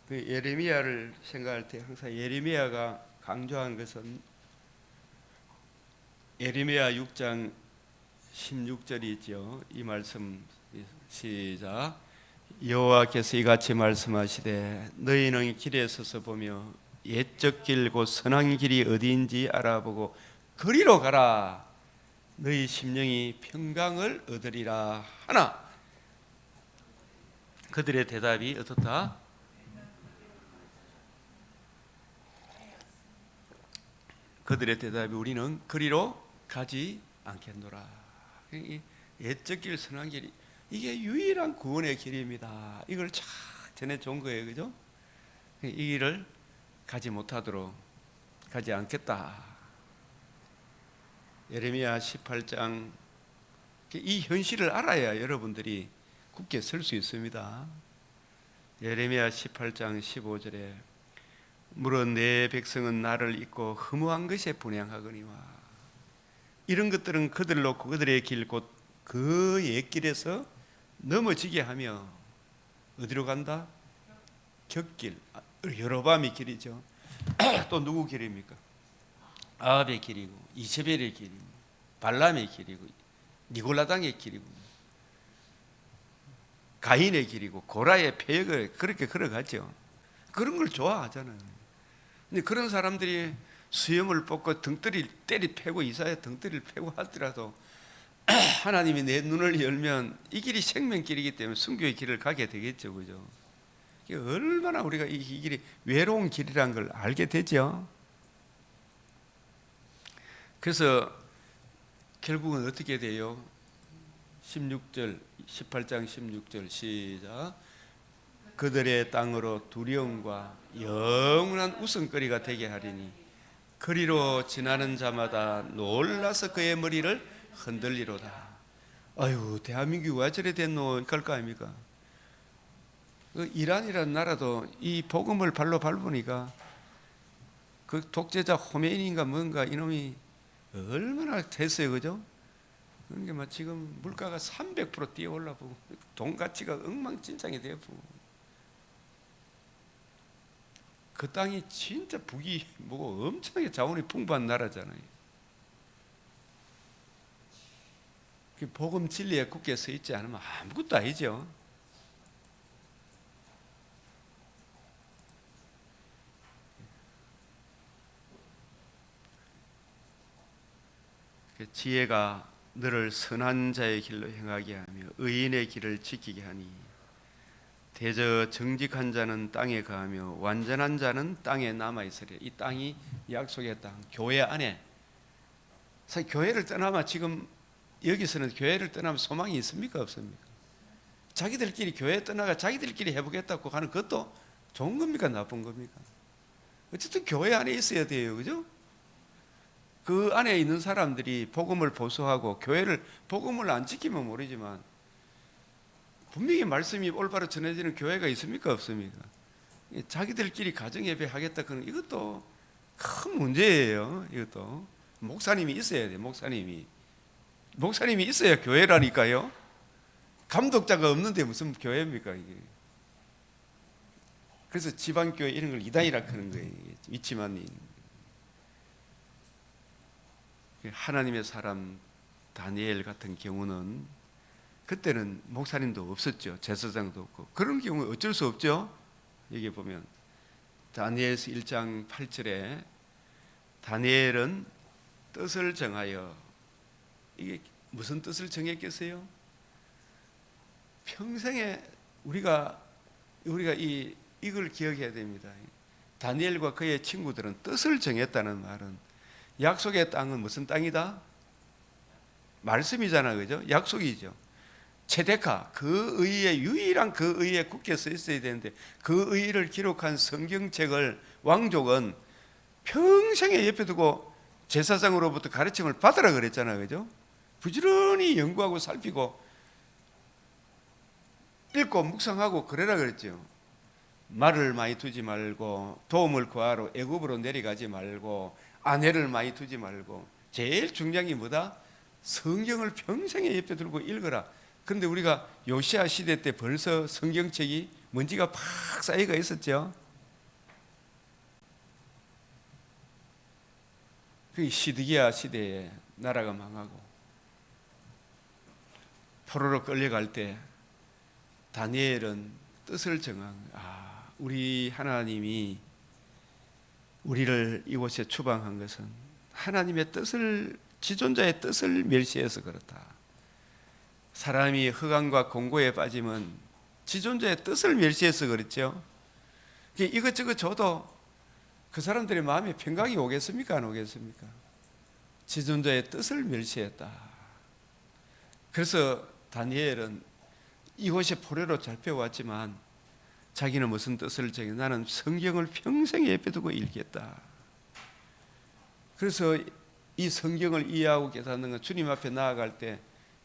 그 예레미야를 생각할 때 항상 예레미야가 강조한 것은 예레미야 6장 16절이 있죠. 이 말씀 시작. 여호와께서 이같이 말씀하시되 너희는 길에 서서 보며 옛적 길 곧 선한 길이 어디인지 알아보고 그리로 가라. 너희 심령이 평강을 얻으리라 하나. 그들의 대답이 어떻다? 그들의 대답이 우리는 그리로 가지 않겠노라. 옛적 길, 선한 길이 이게 유일한 구원의 길입니다. 이걸 잘 전해준 거예요, 그죠? 이 길을 가지 못하도록 가지 않겠다. 예레미야 18장, 이 현실을 알아야 여러분들이 굳게 설 수 있습니다. 예레미야 18장 15절에 물어 내 백성은 나를 잊고 허무한 것에 분향하거니와. 이런 것들은 그들을 놓고 그들의 길 곧 그 옛길에서 넘어지게 하며 어디로 간다? 격길. 여로밤의 길이죠. 또 누구 길입니까? 아합의 길이고 이세벨의 길이고 발람의 길이고 니골라당의 길이고 가인의 길이고 고라의 폐역을 그렇게 걸어갔죠. 그런 걸 좋아하잖아요. 근데 그런 사람들이 수염을 뽑고 등떠리 때리 패고 이사야 등떠리를 패고 하더라도 하나님이 내 눈을 열면 이 길이 생명길이기 때문에 순교의 길을 가게 되겠죠, 그죠? 이게 얼마나 우리가 이 길이 외로운 길이란 걸 알게 되죠. 그래서 결국은 어떻게 돼요? 16절, 18장 16절 시작. 그들의 땅으로 두려움과 영원한 웃음거리가 되게 하리니 거리로 지나는 자마다 놀라서 그의 머리를 흔들리로다. 아유, 대한민국이 왜 저래 됐노? 그럴 거 아닙니까? 이란이라는 나라도 이 복음을 발로 밟으니까 그 독재자 호메인인가 뭔가 이놈이 얼마나 됐어요, 그죠? 그러니까 막 지금 물가가 300% 뛰어 올라보고 돈 가치가 엉망진창이 되어보고 그 땅이 진짜 북이 뭐고 엄청나게 자원이 풍부한 나라잖아요. 복음 진리에 굳게 서 있지 않으면 아무것도 아니죠. 지혜가 너를 선한 자의 길로 행하게 하며 의인의 길을 지키게 하니 대저 정직한 자는 땅에 거하며 완전한 자는 땅에 남아 있으리라. 이 땅이 약속의 땅, 교회 안에. 사실 교회를 떠나면 지금 여기서는 교회를 떠나면 소망이 있습니까, 없습니까? 자기들끼리 교회 떠나가 자기들끼리 해보겠다고 하는 그것도 좋은 겁니까, 나쁜 겁니까? 어쨌든 교회 안에 있어야 돼요, 그죠? 그 안에 있는 사람들이 복음을 보수하고 복음을 안 지키면 모르지만 분명히 말씀이 올바로 전해지는 교회가 있습니까, 없습니까? 자기들끼리 가정 예배 하겠다 그런 이것도 큰 문제예요. 이것도 목사님이 있어야 돼. 목사님이 있어야 교회라니까요. 감독자가 없는데 무슨 교회입니까 이게? 그래서 지방교회 이런 걸 이단이라 하는 거예요. 위치만. 하나님의 사람 다니엘 같은 경우는 그때는 목사님도 없었죠. 제사장도 없고. 그런 경우 어쩔 수 없죠. 여기 보면 다니엘서 1장 8절에 다니엘은 뜻을 정하여, 이게 무슨 뜻을 정했겠어요? 평생에 우리가 이걸 기억해야 됩니다. 다니엘과 그의 친구들은 뜻을 정했다는 말은 약속의 땅은 무슨 땅이다? 말씀이잖아, 그죠? 약속이죠. 체데카, 그 의의 유일한 그 의에 굳게 서 있어야 되는데 그 의를 기록한 성경책을 왕족은 평생에 옆에 두고 제사장으로부터 가르침을 받으라 그랬잖아요, 그죠? 부지런히 연구하고 살피고 읽고 묵상하고 그래라 그랬죠. 말을 많이 두지 말고 도움을 구하러 애굽으로 내려가지 말고 아내를 많이 두지 말고 제일 중요한 게 뭐다? 성경을 평생에 옆에 들고 읽어라. 그런데 우리가 요시아 시대 때 벌써 성경책이 먼지가 팍 쌓여가 있었죠. 그 시드기야 시대에 나라가 망하고 포로로 끌려갈 때 다니엘은 뜻을 정한, 우리 하나님이 우리를 이곳에 추방한 것은 하나님의 뜻을, 지존자의 뜻을 멸시해서 그렇다. 사람이 흑암과 공고에 빠지면 지존자의 뜻을 멸시해서 그렇죠. 이것저것 줘도 그 사람들의 마음에 평강이 오겠습니까, 안 오겠습니까? 지존자의 뜻을 멸시했다. 그래서 다니엘은 이곳에 포로로 잡혀왔지만 자기는 무슨 뜻을 정해? 나는 성경을 평생에 옆에 두고 읽겠다. 그래서 이 성경을 이해하고 깨닫는 건 주님 앞에 나아갈 때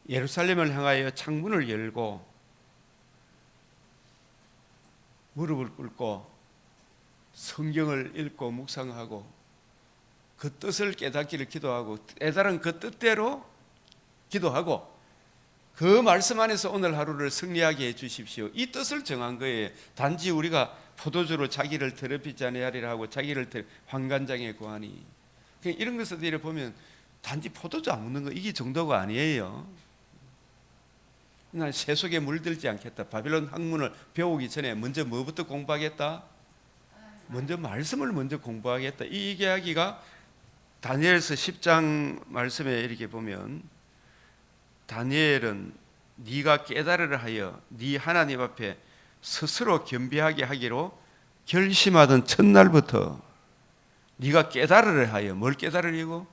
예루살렘을 향하여 창문을 열고 무릎을 꿇고 성경을 읽고 묵상하고 그 뜻을 깨닫기를 기도하고 깨달은 그 뜻대로 기도하고 그 말씀 안에서 오늘 하루를 승리하게 해 주십시오. 이 뜻을 정한 거예요. 단지 우리가 포도주로 자기를 더럽히지 아니하리라 하고 자기를 환관장에 구하니, 이런 것을 보면 단지 포도주 안 먹는 거 이게 정도가 아니에요. 난 새 속에 물들지 않겠다. 바빌론 학문을 배우기 전에 먼저 뭐부터 공부하겠다? 먼저 말씀을 먼저 공부하겠다. 이 이야기가 다니엘서 10장 말씀에 이렇게 보면 다니엘은 네가 깨달으려 하여 네 하나님 앞에 스스로 겸비하게 하기로 결심하던 첫날부터 네가 깨달으려 하여 뭘 깨달으려고?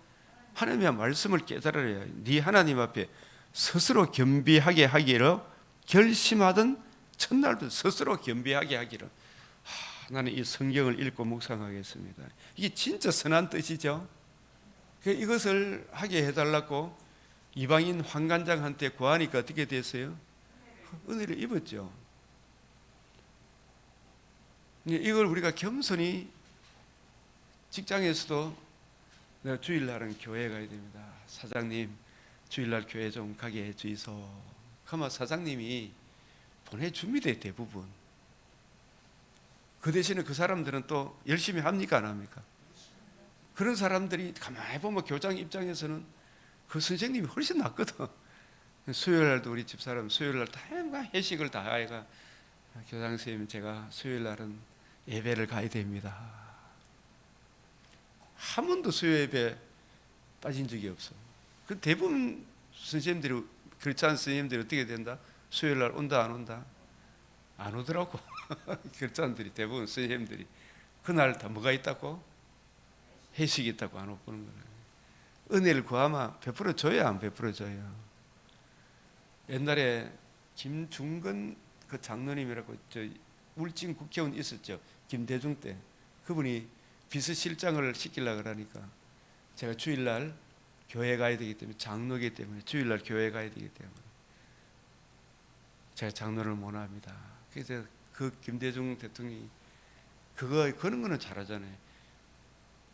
하나님의 말씀을 깨달으려 하여 네 하나님 앞에 스스로 겸비하게 하기로 결심하던 첫날부터 스스로 겸비하게 하기로. 나는 이 성경을 읽고 묵상하겠습니다. 이게 진짜 선한 뜻이죠. 이것을 하게 해달라고 이방인 환관장한테 구하니까 어떻게 됐어요? 은혜를 입었죠. 이걸 우리가 겸손히 직장에서도 내가 주일날은 교회 가야 됩니다. 사장님 주일날 교회 좀 가게 해주이소. 그러면 사장님이 보내줍니다. 대부분. 그 대신에 그 사람들은 또 열심히 합니까 안 합니까? 그런 사람들이 가만히 보면 교장 입장에서는 그 선생님이 훨씬 낫거든. 수요일날도 우리 집사람 수요일날 다 회식을 다 해가 교장 선생님 제가 수요일날은 예배를 가야 됩니다. 한 번도 수요 예배 빠진 적이 없어. 그 대부분 선생님들이 그렇지 않은 선생님들이 어떻게 된다? 수요일날 온다 안 온다? 안 오더라고. 결자들이 대부분 선생님들이 그날 다 뭐가 있다고? 회식이 있다고 안 오는 거예요. 은혜를 구하면 베풀어 줘야 안 베풀어 줘요. 옛날에 김중건 그 장로님이라고 저 울진 국회의원 있었죠. 김대중 때 그분이 비서실장을 시키려고 그러니까 제가 주일날 교회 가야 되기 때문에 장로이기 때문에 주일날 교회 가야 되기 때문에 제가 장로를 못 합니다. 그래서 그 김대중 대통령이 그런 거는 잘하잖아요.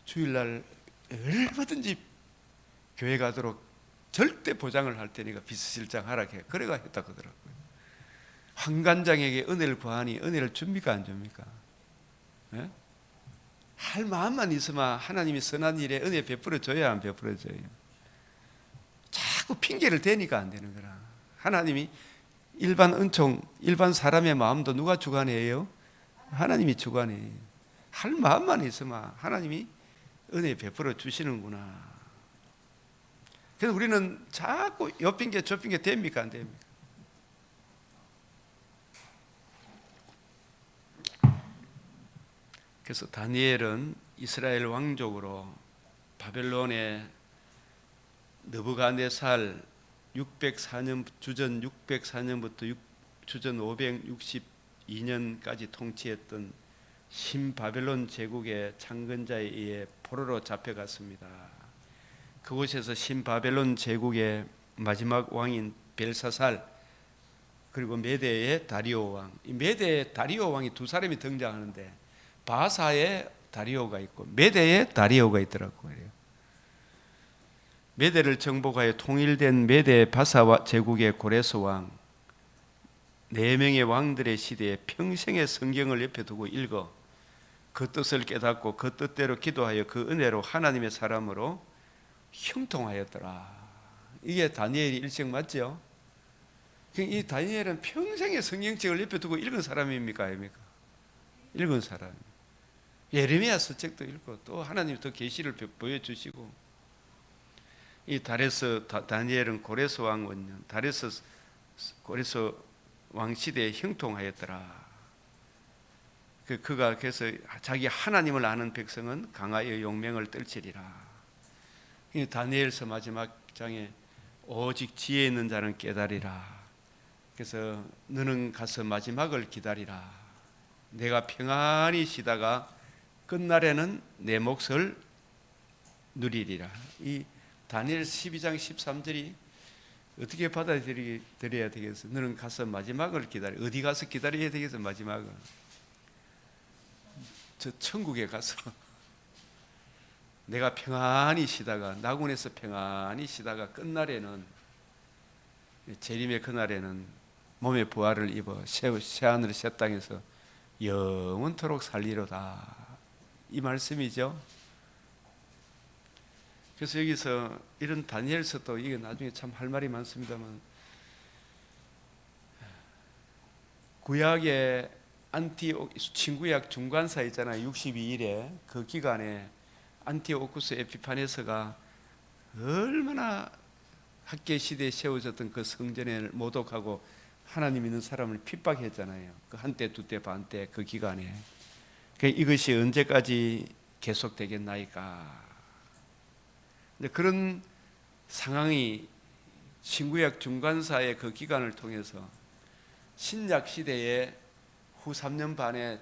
주일날 얼마든지 교회 가도록 절대 보장을 할 테니까 비서실장 하라게 그래가 했다 그러더라고요. 환관장에게 은혜를 구하니 은혜를 줍니까 안 줍니까? 네? 할 마음만 있으면 하나님이 선한 일에 은혜 베풀어 줘야 안 베풀어 줘요. 자꾸 핑계를 대니까 안 되는 거라. 하나님이 일반 은총, 일반 사람의 마음도 누가 주관해요? 하나님이 주관해요. 할 마음만 있으면 하나님이 은혜 베풀어 주시는구나. 그래서 우리는 자꾸 요 핑계 저 핑계 됩니까 안 됩니까? 그래서 다니엘은 이스라엘 왕족으로 바벨론의 느부갓네살 604년 주전 604년부터 주전 562년까지 통치했던 신바벨론 제국의 창건자에 의해 포로로 잡혀갔습니다. 그곳에서 신바벨론 제국의 마지막 왕인 벨사살 그리고 메대의 다리오 왕, 이 메대의 다리오 왕이 두 사람이 등장하는데 바사의 다리오가 있고 메대의 다리오가 있더라고요. 메대를 정복하여 통일된 메대 바사 제국의 고레스 왕 4명의 왕들의 시대에 평생의 성경을 옆에 두고 읽어 그 뜻을 깨닫고 그 뜻대로 기도하여 그 은혜로 하나님의 사람으로 형통하였더라. 이게 다니엘이 일생 맞죠? 이 다니엘은 평생의 성경책을 옆에 두고 읽은 사람입니까? 아닙니까? 읽은 사람. 예레미야서 책도 읽고 또 하나님이 더 계시를 보여주시고 이 다니엘은 고레스 왕 원년 고레스 왕 시대에 형통하였더라. 그가 그래서 자기 하나님을 아는 백성은 강하여 용맹을 떨치리라. 이 다니엘서 마지막 장에 오직 지혜 있는 자는 깨달으리라. 그래서 너는 가서 마지막을 기다리라. 내가 평안히 쉬다가 끝날에는 내 몫을 누리리라. 이 다니엘 12장 13절이 어떻게 받아들여야 되겠어? 너는 가서 마지막을 기다려. 어디 가서 기다려야 되겠어? 마지막을 저 천국에 가서 내가 평안히 쉬다가 나군에서 평안히 쉬다가 끝날에는 재림의 그날에는 몸의 부활을 입어 새하늘 새 땅에서 영원토록 살리로다. 이 말씀이죠. 그래서 여기서 이런 다니엘서도 이게 나중에 참 할 말이 많습니다만 구약의 신구약 중간사 있잖아요. 62일에 그 기간에 안티오쿠스 에피파네스가 얼마나 학계 시대에 세워졌던 그 성전을 모독하고 하나님 있는 사람을 핍박했잖아요. 그 한때 두때 반때 그 기간에. 이것이 언제까지 계속되겠나이까. 근데 그런 상황이 신구약 중간사의 그 기간을 통해서 신약 시대의 후 3년 반의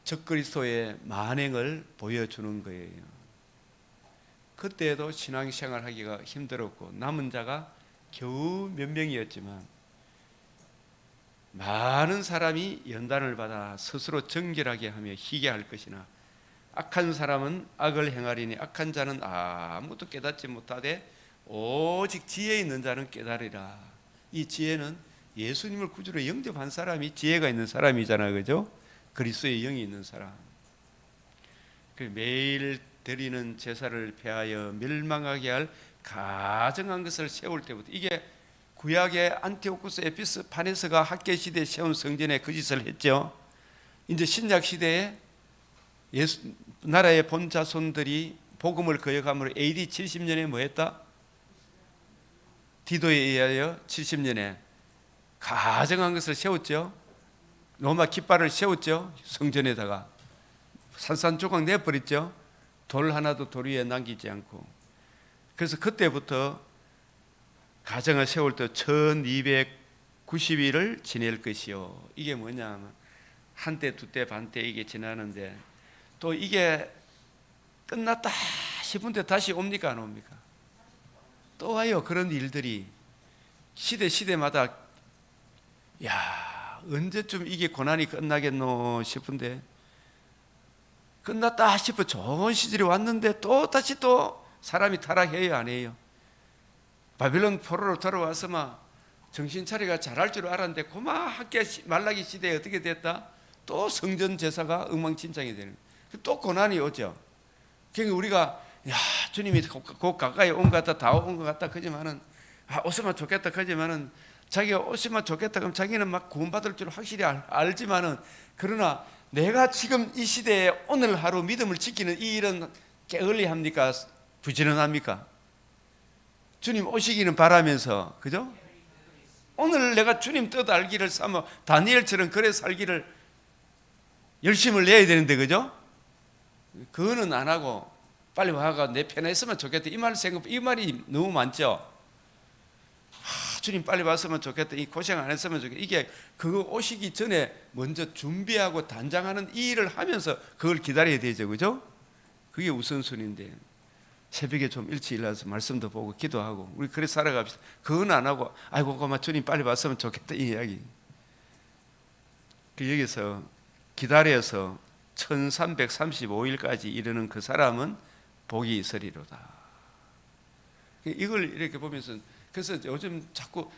적그리스도의 만행을 보여주는 거예요. 그때도 신앙생활 하기가 힘들었고 남은 자가 겨우 몇 명이었지만 많은 사람이 연단을 받아 스스로 정결하게 하며 희게 할 것이나 악한 사람은 악을 행하리니 악한 자는 아무것도 깨닫지 못하되 오직 지혜 있는 자는 깨달으리라. 이 지혜는 예수님을 구주로 영접한 사람이 지혜가 있는 사람이잖아요, 그죠? 그리스도의 영이 있는 사람. 매일 드리는 제사를 폐하여 멸망하게 할 가증한 것을 세울 때부터, 이게 구약의 안티오쿠스 에피파네스가 학계 시대에 세운 성전에 그 짓을 했죠. 이제 신약 시대에 나라의 본 자손들이 복음을 거역함으로 AD 70년에 뭐 했다? 디도에 의하여 70년에 가증한 것을 세웠죠. 로마 깃발을 세웠죠. 성전에다가 산산조각 내버렸죠. 돌 하나도 돌 위에 남기지 않고. 그래서 그때부터 가정을 세울 때 1290일을 지낼 것이요. 이게 뭐냐면 한때 두때 반때 이게 지나는데 또 이게 끝났다 싶은데 다시 옵니까 안 옵니까? 또 와요. 그런 일들이 시대마다. 야, 언제쯤 이게 고난이 끝나겠노 싶은데 끝났다 싶어 좋은 시절이 왔는데 또 다시 또 사람이 타락해요 안 해요? 바빌론 포로로 돌아와서 막 정신 차리가 잘할 줄 알았는데 고마 학계 말라기 시대에 어떻게 됐다? 또 성전 제사가 엉망진창이 되는, 또 고난이 오죠. 그러니까 우리가 야 주님이 곧 가까이 온 것 같다, 다 온 것 같다 그지만은 오시면 좋겠다 그지만은 자기가 오시면 좋겠다 그럼 자기는 막 구원받을 줄 확실히 알지만은, 그러나 내가 지금 이 시대에 오늘 하루 믿음을 지키는 이 일은 게을리합니까? 부지런합니까? 주님 오시기는 바라면서, 그죠? 오늘 내가 주님 뜻 알기를 삼아 다니엘처럼 그래 살기를 열심을 내야 되는데, 그죠? 그거는 안 하고 빨리 와가 내 편에 있으면 좋겠다 이 말이 너무 많죠. 주님 빨리 왔으면 좋겠다, 이 고생 안 했으면 좋겠다. 이게 그거 오시기 전에 먼저 준비하고 단장하는 이 일을 하면서 그걸 기다려야 되죠, 그죠? 그게 우선순위인데 새벽에 좀 일찍 일어나서 말씀도 보고 기도하고 우리 그래 살아갑시다. 그건 안 하고 아이고 고마 주님 빨리 왔으면 좋겠다 이 이야기. 여기서 기다려서 1335일까지 이르는 그 사람은 복이 있으리로다. 이걸 이렇게 보면서, 그래서 요즘 자꾸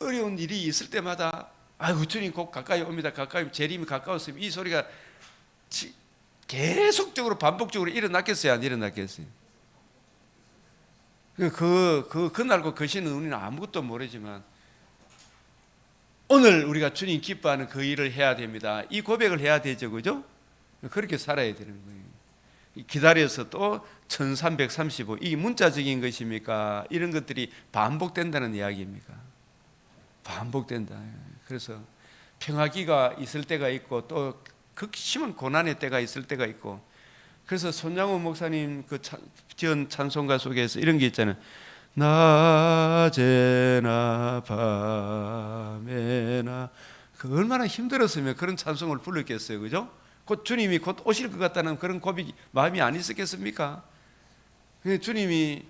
어려운 일이 있을 때마다 아이고 주님 곧 가까이 옵니다, 가까이 재림이 가까웠으면, 이 소리가 계속적으로 반복적으로 일어났겠어요 안 일어났겠어요? 그날과 그 시는 우리는 아무것도 모르지만 오늘 우리가 주님 기뻐하는 그 일을 해야 됩니다. 이 고백을 해야 되죠, 그죠? 그렇게 살아야 되는 거예요. 기다려서 또 1335, 이 문자적인 것입니까? 이런 것들이 반복된다는 이야기입니까? 반복된다. 그래서 평화기가 있을 때가 있고 또 극심한 고난의 때가 있을 때가 있고, 그래서 손양호 목사님 그 지은 찬송가 속에서 이런 게 있잖아요. 낮에나 밤에나, 그 얼마나 힘들었으면 그런 찬송을 불렀겠어요, 그죠? 곧 주님이 곧 오실 것 같다는 그런 고백이 마음이 안 있었겠습니까? 주님이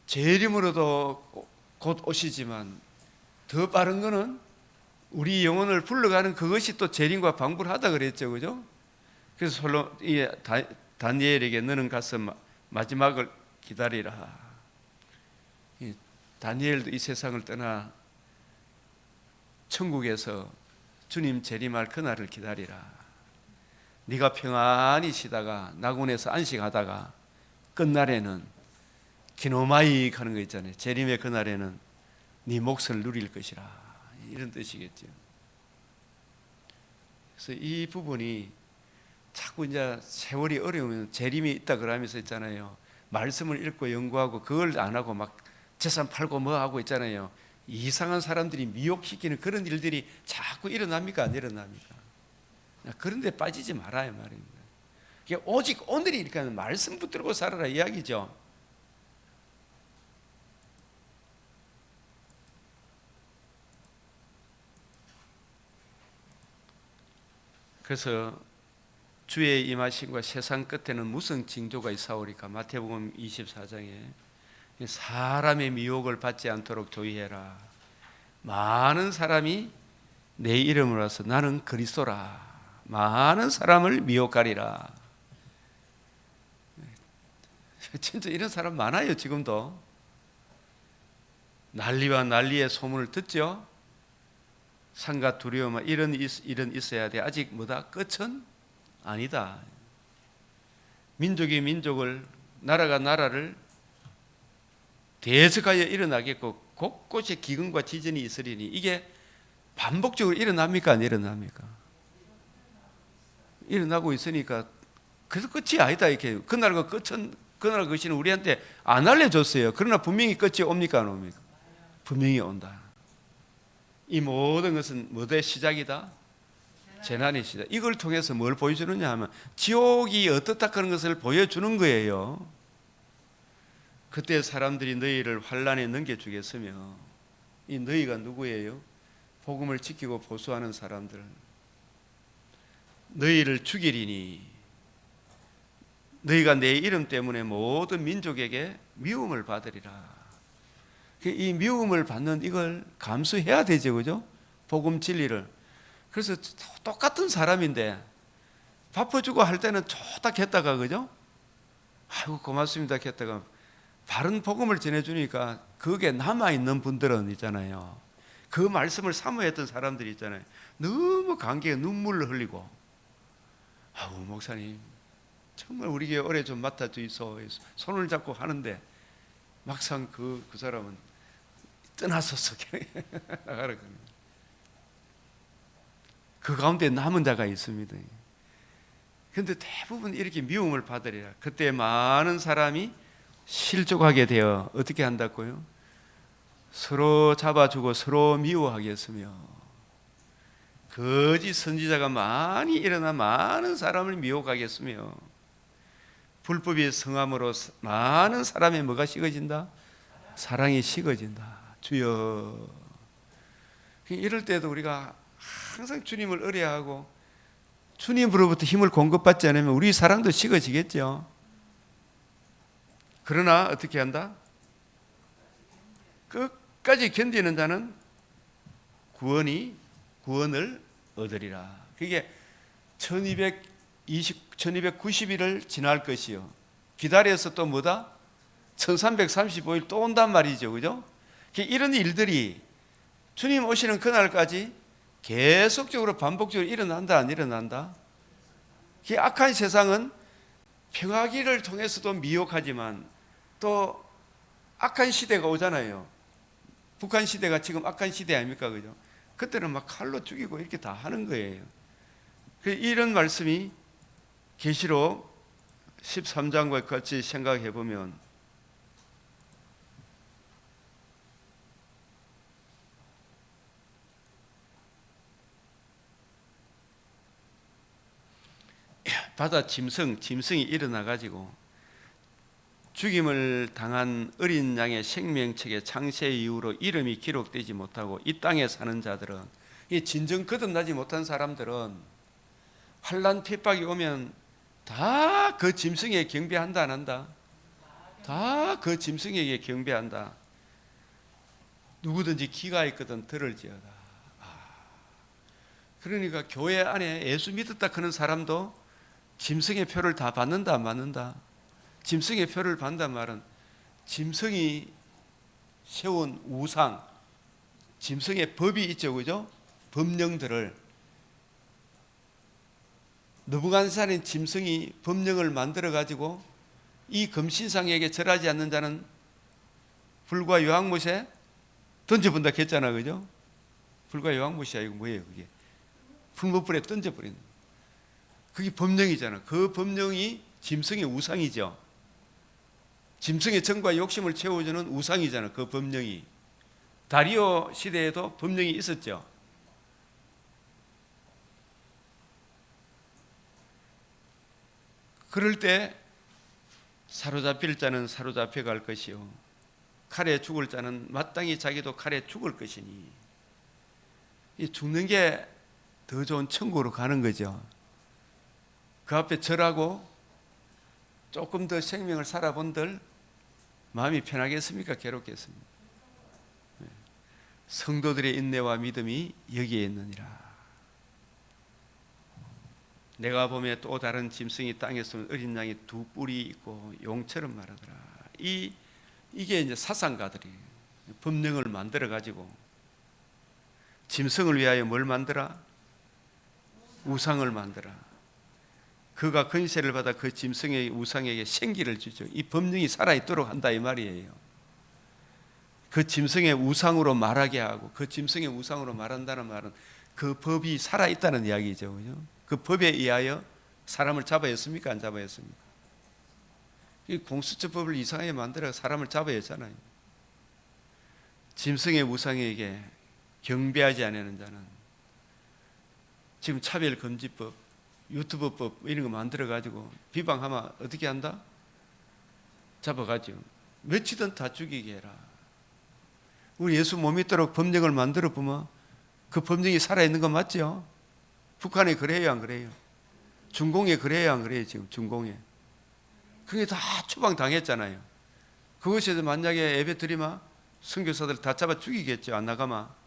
재림으로도 곧 오시지만 더 빠른 거는 우리 영혼을 불러가는 그것이 또 재림과 방불하다 그랬죠, 그죠? 그래서 다니엘에게 너는 가서 마지막을 기다리라. 다니엘도 이 세상을 떠나 천국에서 주님 재림할 그날을 기다리라. 네가 평안히 쉬다가 낙원에서 안식하다가 끝날에는 기노마익 하는 거 있잖아요. 재림의 그날에는 네 몫을 누릴 것이라, 이런 뜻이겠죠. 그래서 이 부분이 자꾸 이제 세월이 어려우면 재림이 있다 그러면서 있잖아요. 말씀을 읽고 연구하고 그걸 안 하고 막 재산 팔고 뭐 하고 있잖아요. 이상한 사람들이 미혹시키는 그런 일들이 자꾸 일어납니까? 안 일어납니까? 그런 데 빠지지 말아야 말입니다. 오직 오늘이니까 말씀 붙들고 살아라 이야기죠. 그래서 주의 임하심과 세상 끝에는 무슨 징조가 있사오리까? 마태복음 24장에 사람의 미혹을 받지 않도록 조의해라. 많은 사람이 내 이름으로 와서 나는 그리스도라. 많은 사람을 미혹하리라. 진짜 이런 사람 많아요. 지금도 난리와 난리의 소문을 듣죠. 상가 두려움 이런 일은 있어야 돼. 아직 뭐다? 끝은 아니다. 민족이 민족을, 나라가 나라를 대적하여 일어나겠고 곳곳에 기근과 지진이 있으리니 이게 반복적으로 일어납니까? 안 일어납니까? 일어나고 있으니까 그래서 끝이 아니다. 이렇게 그날과 끝은 그날 것이는 우리한테 안 알려줬어요. 그러나 분명히 끝이 옵니까? 안 옵니까? 분명히 온다. 이 모든 것은 뭐의 시작이다? 재난의 시작. 이걸 통해서 뭘 보여주느냐 하면 지옥이 어떻다 그런 것을 보여주는 거예요. 그때 사람들이 너희를 환난에 넘겨주겠으며, 이 너희가 누구예요? 복음을 지키고 보수하는 사람들. 너희를 죽이리니 너희가 내 이름 때문에 모든 민족에게 미움을 받으리라. 이 미움을 받는 이걸 감수해야 되죠, 그죠? 복음 진리를. 그래서 똑같은 사람인데 바빠주고 할 때는 좋다 했다가, 그죠? 아이고 고맙습니다 했다가 바른 복음을 전해주니까 거기에 남아있는 분들은 있잖아요. 그 말씀을 사모했던 사람들이 있잖아요. 너무 감격에 눈물을 흘리고, 아우 목사님 정말 우리 교회 오래 좀 맡아주이소 손을 잡고 하는데 막상 그 사람은 떠나서서 나가라. 그 가운데 남은 자가 있습니다. 그런데 대부분 이렇게 미움을 받으리라. 그때 많은 사람이 실족하게 되어 어떻게 한다고요? 서로 잡아주고 서로 미워하겠으며, 거짓 선지자가 많이 일어나 많은 사람을 미혹하겠으며, 불법이 성함으로 많은 사람의 뭐가 식어진다? 사랑이 식어진다. 주여. 이럴 때도 우리가 항상 주님을 의뢰하고 주님으로부터 힘을 공급받지 않으면 우리 사랑도 식어지겠죠. 그러나 어떻게 한다? 끝까지 견디는 자는 구원을 얻으리라. 그게 1290일을 지날 것이요. 기다려서 또 뭐다? 1335일 또 온단 말이죠. 그죠? 이런 일들이 주님 오시는 그날까지 계속적으로 반복적으로 일어난다, 안 일어난다? 이 악한 세상은 평화기를 통해서도 미혹하지만 또 악한 시대가 오잖아요. 북한 시대가 지금 악한 시대 아닙니까? 그죠? 그때는 막 칼로 죽이고 이렇게 다 하는 거예요. 이런 말씀이 계시록 13장과 같이 생각해 보면 바다 짐승이 일어나 가지고 죽임을 당한 어린 양의 생명책의 창세 이후로 이름이 기록되지 못하고 이 땅에 사는 자들은, 이 진정 거듭나지 못한 사람들은 환난 핍박이 오면 다 그 짐승에게 경배한다, 안 한다? 다 그 짐승에게 경배한다. 누구든지 귀가 있거든 들을지어다. 그러니까 교회 안에 예수 믿었다 그런 사람도 짐승의 표를 다 받는다, 안 받는다? 짐승의 표를 받는단 말은 짐승이 세운 우상, 짐승의 법이 있죠, 그죠? 법령들을, 느부갓네살인 짐승이 법령을 만들어 가지고 이 금신상에게 절하지 않는 자는 불과 유황못에 던져본다 했잖아, 그죠? 불과 유황못이 아니고 뭐예요, 그게? 풀무불에 던져버리는. 그게 법령이잖아. 그 법령이 짐승의 우상이죠. 짐승의 정과 욕심을 채워주는 우상이잖아. 그 법령이. 다리오 시대에도 법령이 있었죠. 그럴 때 사로잡힐 자는 사로잡혀 갈 것이요 칼에 죽을 자는 마땅히 자기도 칼에 죽을 것이니, 이 죽는 게 더 좋은 천국으로 가는 거죠. 그 앞에 절하고 조금 더 생명을 살아본들 마음이 편하겠습니까? 괴롭겠습니까? 성도들의 인내와 믿음이 여기에 있느니라. 내가 보면 또 다른 짐승이 땅에 숨은 어린 양이 두 뿔이 있고 용처럼 말하더라. 이게 이제 사상가들이 법령을 만들어 가지고 짐승을 위하여 뭘 만들어? 우상을 만들어. 그가 권세를 받아 그 짐승의 우상에게 생기를 주죠. 이 법령이 살아있도록 한다 이 말이에요. 그 짐승의 우상으로 말하게 하고, 그 짐승의 우상으로 말한다는 말은 그 법이 살아있다는 이야기죠. 그죠? 그 법에 의하여 사람을 잡아야 했습니까? 안 잡아야 했습니까? 이 공수처법을 이상하게 만들어 사람을 잡아야 했잖아요. 짐승의 우상에게 경배하지 않는 자는 지금 차별금지법, 유튜브법 이런 거 만들어가지고 비방하면 어떻게 한다? 잡아가죠. 며칠은 다 죽이게 해라. 우리 예수 못 믿도록 법령을 만들어 보면 그 법령이 살아있는 거 맞죠? 북한에 그래요, 안 그래요? 중공에 그래요, 안 그래요? 지금 중공에. 그게 다 추방당했잖아요. 그것에서 만약에 예배 드리면 선교사들 다 잡아 죽이겠죠, 안 나가면.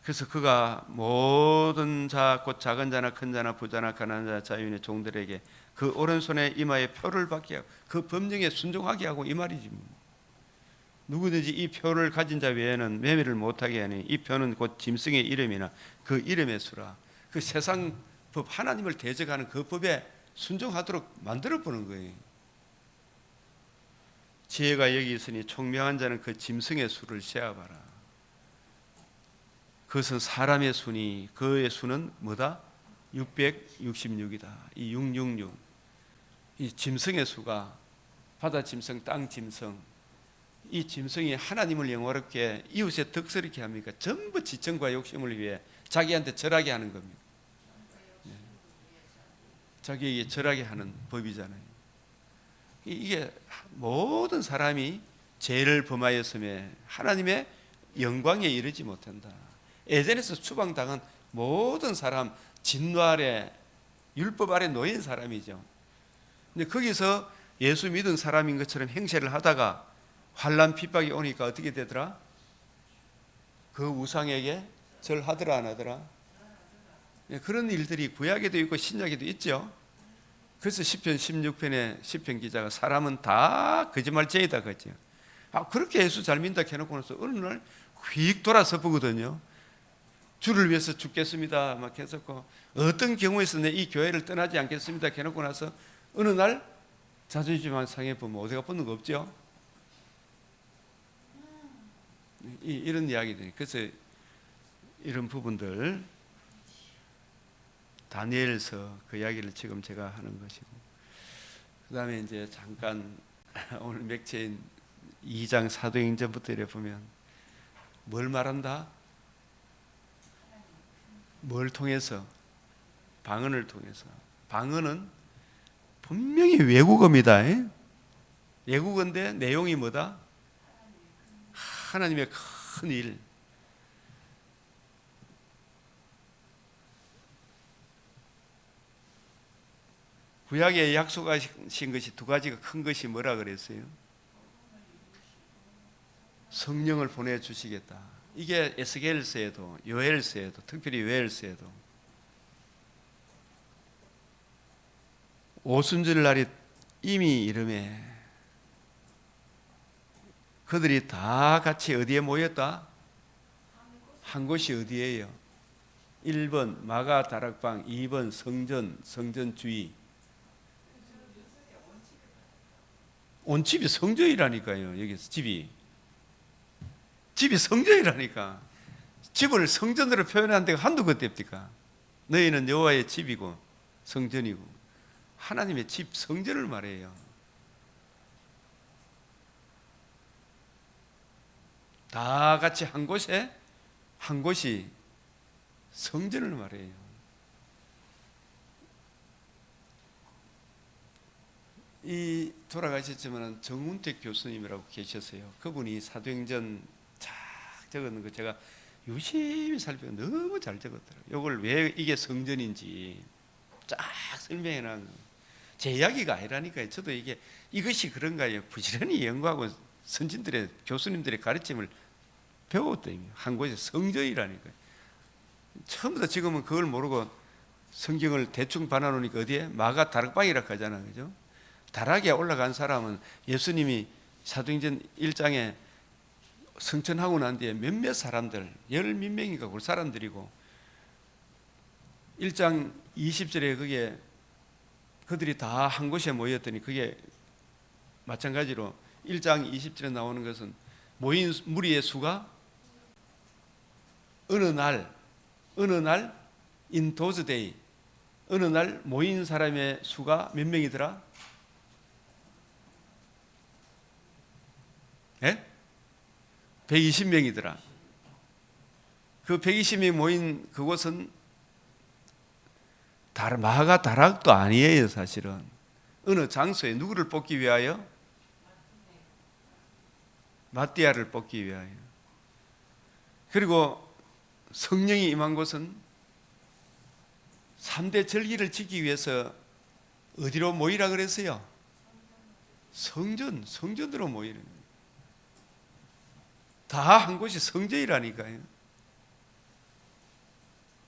그래서 그가 모든 자, 곧 작은 자나 큰 자나 부자나 가난한 자, 자유인의 종들에게 그 오른손에 이마에 표를 받게 하고 그 법령에 순종하게 하고 이 말이지. 누구든지 이 표를 가진 자 외에는 매매를 못하게 하니, 이 표는 곧 짐승의 이름이나 그 이름의 수라. 그 세상 법, 하나님을 대적하는 그 법에 순종하도록 만들어 보는 거예요. 지혜가 여기 있으니 총명한 자는 그 짐승의 수를 세어봐라. 그것은 사람의 수니 그의 수는 뭐다? 666이다. 이 666. 이 짐승의 수가 바다 짐승, 땅 짐승, 이 짐승이 하나님을 영화롭게 이웃의 덕스럽게 있게 합니까? 전부 지성과 욕심을 위해 자기한테 절하게 하는 겁니다. 자기에게 절하게 하는 법이잖아요. 이게 모든 사람이 죄를 범하였음에 하나님의 영광에 이르지 못한다. 에덴에서 추방당한 모든 사람, 진노 아래, 율법 아래 놓인 사람이죠. 근데 거기서 예수 믿은 사람인 것처럼 행세를 하다가 환난 핍박이 오니까 어떻게 되더라? 그 우상에게 절하더라 안 하더라? 그런 일들이 구약에도 있고 신약에도 있죠. 그래서 시편 16편에 시편 기자가 사람은 다 거짓말쟁이다 그랬죠. 그렇게 예수 잘 믿다 해놓고 나서 어느 날 휙 돌아서 보거든요. 주를 위해서 죽겠습니다 막 했었고, 어떤 경우에서 내 이 교회를 떠나지 않겠습니다 해놓고 나서 어느 날 자존심만 상해 보면 어디가 붙는 거 없죠. 이런 이야기들이. 그래서 이런 부분들 다니엘서 그 이야기를 지금 제가 하는 것이고, 그 다음에 이제 잠깐 오늘 맥체인 2장 사도행전부터 이래 보면 뭘 말한다? 뭘 통해서? 방언을 통해서. 방언은 분명히 외국어입니다. 외국어인데 내용이 뭐다? 하나님의 큰 일. 구약에 약속하신 것이 두 가지가 큰 것이 뭐라 그랬어요? 성령을 보내주시겠다. 이게 에스겔서에도, 요엘서에도, 특별히 요엘서에도 오순절 날이 이미 이름에 그들이 다 같이 어디에 모였다? 한 곳이 어디예요? 1번 마가 다락방, 2번 성전 주위. 온 집이 성전이라니까요. 여기서 집이 성전이라니까. 집을 성전으로 표현하는 데가 한두 군데입니까? 너희는 여호와의 집이고 성전이고. 하나님의 집, 성전을 말해요. 다 같이 한 곳에, 한 곳이 성전을 말해요. 이 돌아가셨지만 정운택 교수님이라고 계셨어요. 그분이 사도행전 쫙 적었는 거 제가 유심히 살펴보고 너무 잘 적었더라고요. 이걸 왜 이게 성전인지 쫙 설명해 놓은 거. 제 이야기가 아니라니까요. 저도 이것이 그런가요? 부지런히 연구하고 선진들의 교수님들의 가르침을 배웠더니 한 곳에 성전이라니까요. 처음부터 지금은 그걸 모르고 성경을 대충 받아놓으니까 어디에? 마가 다락방이라고 하잖아요. 그죠? 다락에 올라간 사람은 예수님이 사도행전 1장에 성천하고 난 뒤에 몇몇 사람들, 열 몇 명인가 그 사람들이고 1장 20절에 그게 그들이 다 한 곳에 모였더니 그게 마찬가지로 1장 20절에 나오는 것은 모인 무리의 수가 어느 날 in those day 어느 날 모인 사람의 수가 몇 명이더라? 예? 120명이더라. 그 120명이 모인 그곳은 마가 다락도 아니에요. 사실은 어느 장소에 누구를 뽑기 위하여? 마띠아를 뽑기 위하여. 그리고 성령이 임한 곳은 3대 절기를 지키기 위해서 어디로 모이라 그랬어요? 성전으로 모이는 거예요. 다 한 곳이 성전이라니까요.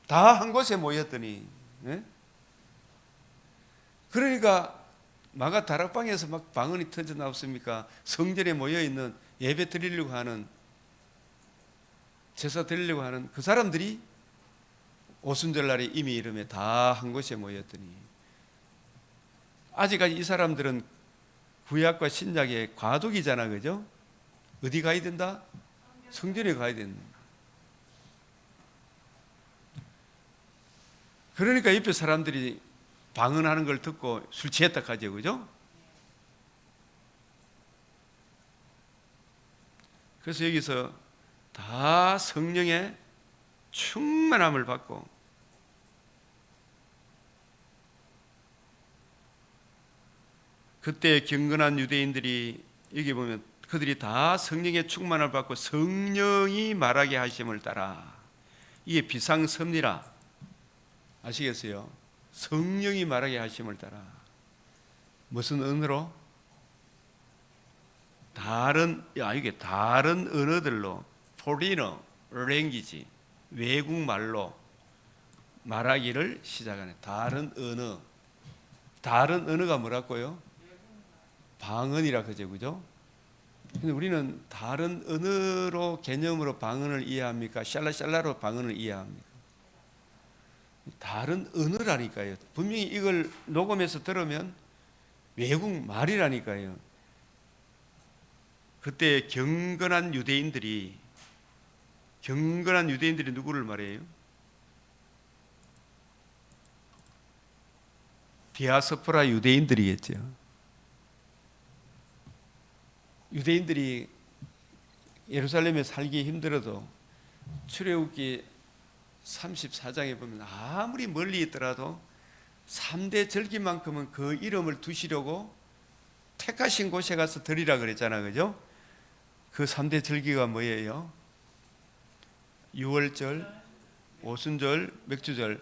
다 한 곳에 모였더니, 예? 그러니까 마가 다락방에서 막 방언이 터져 나왔습니까? 성전에 모여 있는 예배 드리려고 하는, 제사 드리려고 하는 그 사람들이 오순절날에 이미 이름에 다 한 곳에 모였더니, 아직까지 이 사람들은 구약과 신약의 과도기잖아, 그죠? 어디 가야 된다? 성전에 가야 된다. 그러니까 옆에 사람들이 방언하는 걸 듣고 술 취했다 하죠, 그죠? 그래서 여기서 다 성령의 충만함을 받고 그때 경건한 유대인들이 여기 보면 그들이 다 성령의 충만을 받고 성령이 말하게 하심을 따라, 이게 비상섭리라 아시겠어요? 성령이 말하게 하심을 따라 무슨 언어로? 이게 다른 언어들로, foreigner language, 외국 말로 말하기를 시작하네. 다른 언어가 뭐라고요? 방언이라 그죠, 그죠? 근데 우리는 다른 언어로 개념으로 방언을 이해합니까? 샬라샬라로 방언을 이해합니까? 다른 언어라니까요. 분명히 이걸 녹음해서 들으면 외국 말이라니까요. 그때 경건한 유대인들이 누구를 말해요? 디아스포라 유대인들이겠죠. 유대인들이 예루살렘에 살기 힘들어도 출애굽기 34장에 보면 아무리 멀리 있더라도 3대 절기만큼은 그 이름을 두시려고 택하신 곳에 가서 드리라 그랬잖아, 그죠? 그 3대 절기가 뭐예요? 유월절, 오순절, 맥주절,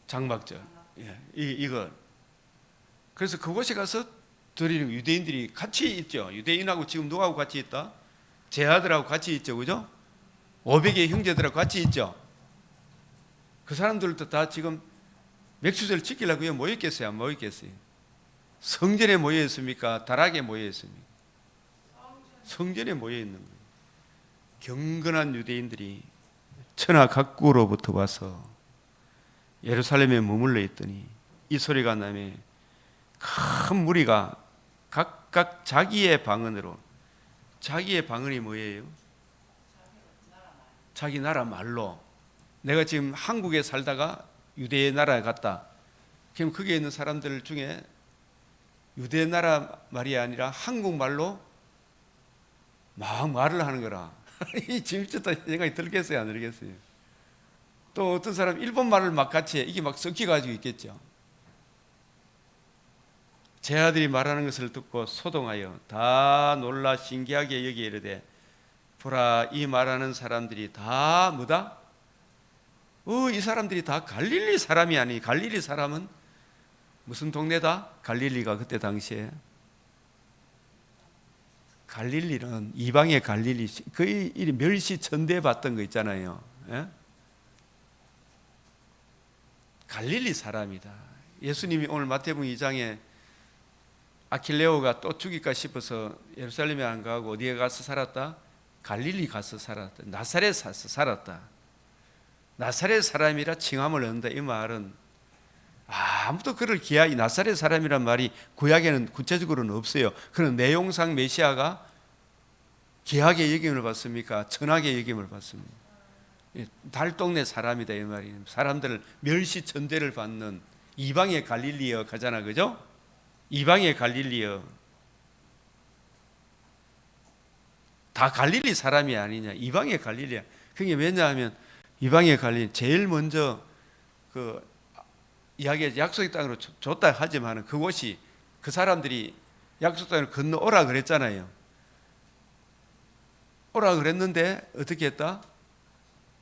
장막절. 이거. 그래서 그곳에 가서 드리는 유대인들이 같이 있죠. 유대인하고 지금 누구하고 같이 있다? 제 아들하고 같이 있죠, 그죠? 500의 형제들하고 같이 있죠. 그 사람들도 다 지금 맥주절 지키려고 모였겠어요? 안 모였겠어요? 성전에 모여 있습니까? 다락에 모여 있습니까? 성전에 모여 있는 거예요. 경건한 유대인들이 천하 각국으로부터 와서 예루살렘에 머물러 있더니 이 소리가 나며 큰 무리가 각각 자기의 방언으로, 자기의 방언이 뭐예요? 자기 나라 말로. 내가 지금 한국에 살다가 유대 나라에 갔다. 그럼 거기에 있는 사람들 중에 유대 나라 말이 아니라 한국말로 막 말을 하는 거라. 이 재밌었다 생각이 들겠어요, 안 들겠어요? 또 어떤 사람 일본 말을 막 같이 해. 이게 막 섞여가지고 있겠죠. 제 아들이 말하는 것을 듣고 소동하여 다 놀라 신기하게 여기에 이르되 보라, 이 말하는 사람들이 다 뭐다? 이 사람들이 다 갈릴리 사람이 아니. 갈릴리 사람은 무슨 동네다? 갈릴리가 그때 당시에 갈릴리는 이방의 갈릴리, 거의 멸시 천대 받던 거 있잖아요. 예? 갈릴리 사람이다. 예수님이 오늘 마태복음 2장에 아킬레오가 또 죽일까 싶어서 예루살렘에 안 가고 어디에 가서 살았다? 갈릴리 가서 살았다. 나사렛 가서 살았다. 나사렛 사람이라 칭함을 얻는다. 이 말은 아무도 그를 기하이 나사렛 사람이란 말이 구약에는 구체적으로는 없어요. 그런 내용상 메시아가 귀하게 여김을 받습니까? 천하게 여김을 받습니다. 달동네 사람이다 이 말이에요. 사람들을 멸시 천대를 받는 이방의 갈릴리여 가잖아, 그죠? 이방의 갈릴리여. 다 갈릴리 사람이 아니냐? 이방의 갈릴리야. 그게 왜냐하면 이방의 갈릴리 제일 먼저 그 이야기에 약속의 땅으로 줬다 하지만 그곳이 그 사람들이 약속 땅으로 건너오라 그랬잖아요. 오라 그랬는데 어떻게 했다?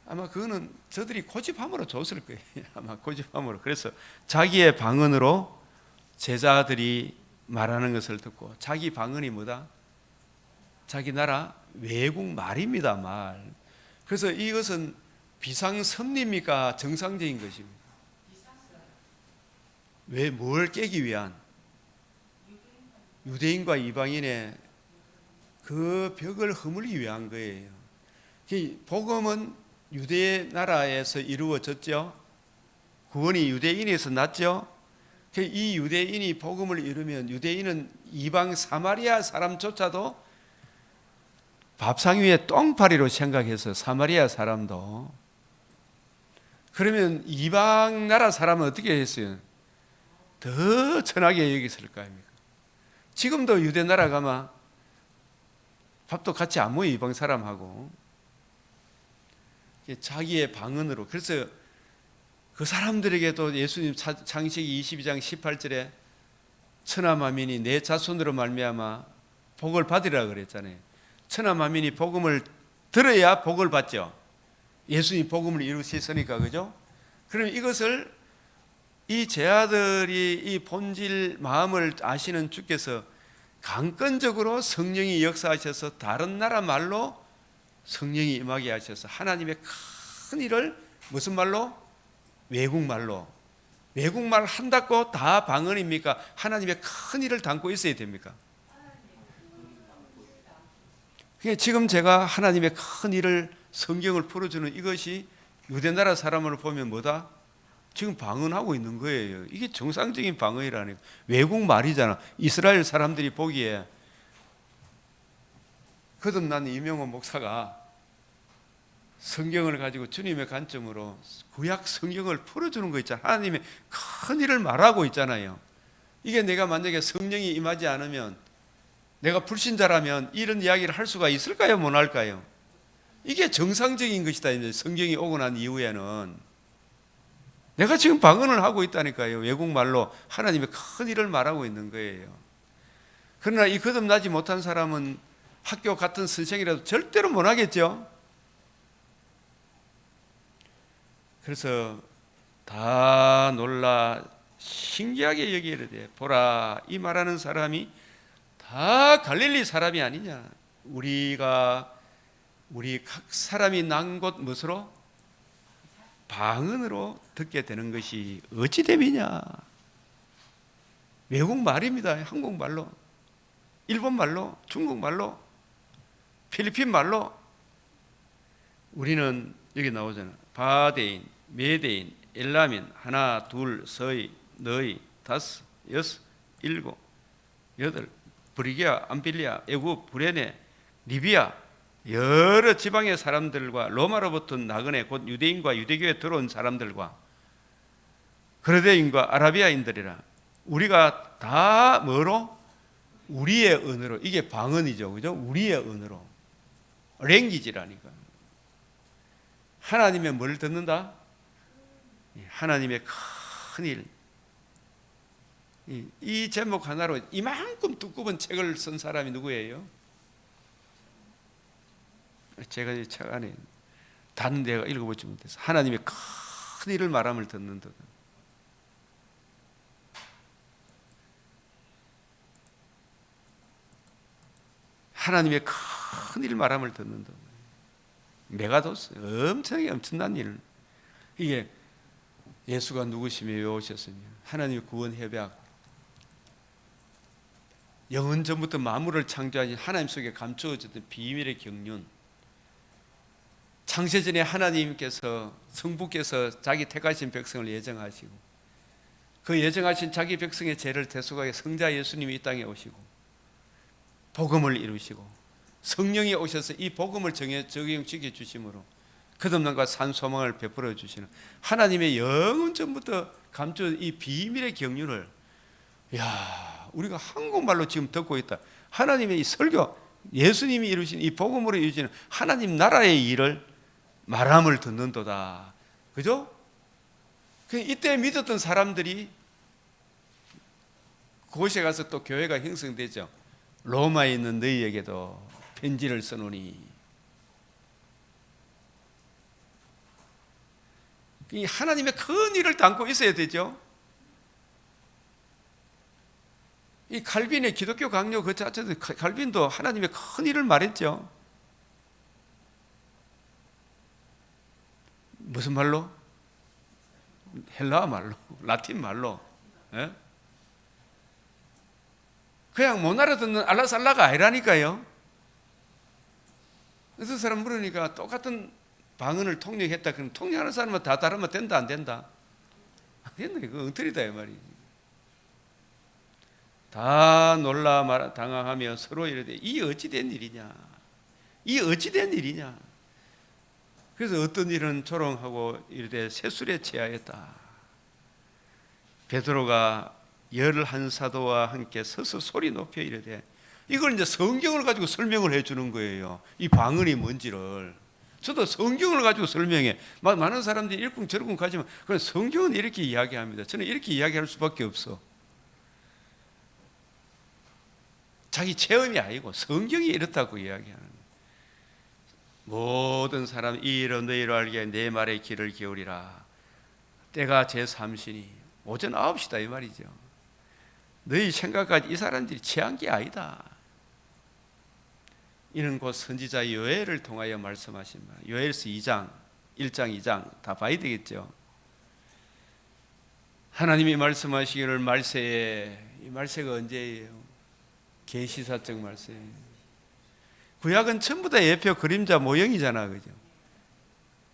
아마 그거는 저들이 고집함으로 줬을 거예요. 아마 고집함으로. 그래서 자기의 방언으로 제자들이 말하는 것을 듣고, 자기 방언이 뭐다? 자기 나라 외국 말입니다. 말. 그래서 이것은 비상섭리입니까? 정상적인 것입니다. 왜 뭘 깨기 위한? 유대인과 이방인의 그 벽을 허물기 위한 거예요. 복음은 유대 나라에서 이루어졌죠. 구원이 유대인에서 났죠. 이 유대인이 복음을 이루면 유대인은 이방 사마리아 사람조차도 밥상 위에 똥파리로 생각해서, 사마리아 사람도. 그러면 이방 나라 사람은 어떻게 했어요? 더 천하게 여겼을 거 아닙니까? 지금도 유대 나라 가면 밥도 같이 안 모여, 이방 사람하고. 자기의 방언으로. 그래서 그 사람들에게도 예수님 창세기 22장 18절에 천하만민이 내 자손으로 말미암아 복을 받으리라 그랬잖아요. 천하만민이 복음을 들어야 복을 받죠. 예수님 복음을 이루셨으니까, 그죠? 그럼 이것을 이 제 아들이 이 본질 마음을 아시는 주께서 강권적으로 성령이 역사하셔서 다른 나라 말로 성령이 임하게 하셔서 하나님의 큰 일을 무슨 말로? 외국말로. 외국말 한다고 다 방언입니까? 하나님의 큰 일을 담고 있어야 됩니까? 지금 제가 하나님의 큰 일을 성경을 풀어주는 이것이 유대나라 사람을 보면 뭐다? 지금 방언하고 있는 거예요. 이게 정상적인 방언이라니까. 외국말이잖아. 이스라엘 사람들이 보기에 거듭난 이명호 목사가 성경을 가지고 주님의 관점으로 구약 성경을 풀어주는 거 있잖아요. 하나님의 큰 일을 말하고 있잖아요. 이게 내가 만약에 성령이 임하지 않으면, 내가 불신자라면 이런 이야기를 할 수가 있을까요? 못 할까요? 이게 정상적인 것이다. 성경이 오고 난 이후에는 내가 지금 방언을 하고 있다니까요. 외국말로 하나님의 큰 일을 말하고 있는 거예요. 그러나 이 거듭나지 못한 사람은 학교 같은 선생이라도 절대로 못 하겠죠. 그래서 다 놀라 신기하게 여기게 보라, 이 말하는 사람이 다 갈릴리 사람이 아니냐. 우리 각 사람이 난 곳 무엇으로? 방언으로 듣게 되는 것이 어찌 됨이냐. 외국말입니다. 한국말로, 일본말로, 중국말로, 필리핀말로. 우리는 여기 나오잖아. 바데인, 메데인, 엘라민, 하나, 둘, 서이, 너희, 다섯, 여섯, 일곱, 여덟, 브리기아, 암빌리아, 애굽, 부레네, 리비아, 여러 지방의 사람들과 로마로부터 나그네 곧 유대인과 유대교에 들어온 사람들과 그르데인과 아라비아인들이라. 우리가 다 뭐로? 우리의 언어로. 이게 방언이죠, 그죠? 우리의 언어로. 랭귀지라니까. 하나님의 뭘 듣는다? 하나님의 큰 일. 이 제목 하나로 이만큼 두꺼운 책을 쓴 사람이 누구예요? 제가 이 책 안에 다른 데가 읽어보지 못해서 하나님의 큰 일을 말함을 듣는 듯. 하나님의 큰 일 말함을 듣는 듯. 메가도스 엄청난 일. 이게 예수가 누구시며 왜 오셨으며 하나님의 구원 협약, 영원 전부터 만물을 창조하신 하나님 속에 감추어졌던 비밀의 경륜. 창세전에 하나님께서 성부께서 자기 택하신 백성을 예정하시고 그 예정하신 자기 백성의 죄를 대속하게 성자 예수님이 이 땅에 오시고 복음을 이루시고 성령이 오셔서 이 복음을 적용시켜 주심으로 거듭남과 산 소망을 베풀어 주시는 하나님의 영원 전부터 감추어진 이 비밀의 경륜을, 우리가 한국말로 지금 듣고 있다. 하나님의 이 설교, 예수님이 이루신 이 복음으로 이루어지는 하나님 나라의 일을 말함을 듣는도다. 그죠? 이때 믿었던 사람들이 그곳에 가서 또 교회가 형성되죠. 로마에 있는 너희에게도 편지를 써노니. 이 하나님의 큰 일을 담고 있어야 되죠. 이 칼빈의 기독교 강요 그 자체도 칼빈도 하나님의 큰 일을 말했죠. 무슨 말로? 헬라어 말로, 라틴 말로. 예? 그냥 못 알아듣는 알라살라가 아니라니까요. 어떤 사람 물으니까 똑같은 방언을 통역했다. 그럼 통역하는 사람은 다 다르면 된다 안 된다? 안 된다. 그거 엉터리다 이 말이지. 다 놀라 당황하며 서로 이르되 이 어찌된 일이냐? 이 어찌된 일이냐? 그래서 어떤 일은 조롱하고 이르되 세술에 취하였다. 베드로가 11사도와 함께 서서 소리 높여 이르되, 이걸 이제 성경을 가지고 설명을 해 주는 거예요. 이 방언이 뭔지를. 저도 성경을 가지고 설명해. 많은 사람들이 일쿵저쿵 가지만 그래 성경은 이렇게 이야기합니다. 저는 이렇게 이야기할 수밖에 없어. 자기 체험이 아니고 성경이 이렇다고 이야기하는. 모든 사람 이 일은 너희로 알게 내 말에 귀를 기울이라. 때가 제3시니 오전 9시다 이 말이죠. 너희 생각까지 이 사람들이 취한 게 아니다. 이는 곧 선지자 요엘을 통하여 말씀하신 말. 요엘서 2장, 1장, 2장 다 봐야 되겠죠. 하나님이 말씀하시기를 말세에, 이 말세가 언제예요? 계시사적 말세. 구약은 전부 다 예표 그림자 모형이잖아, 그죠?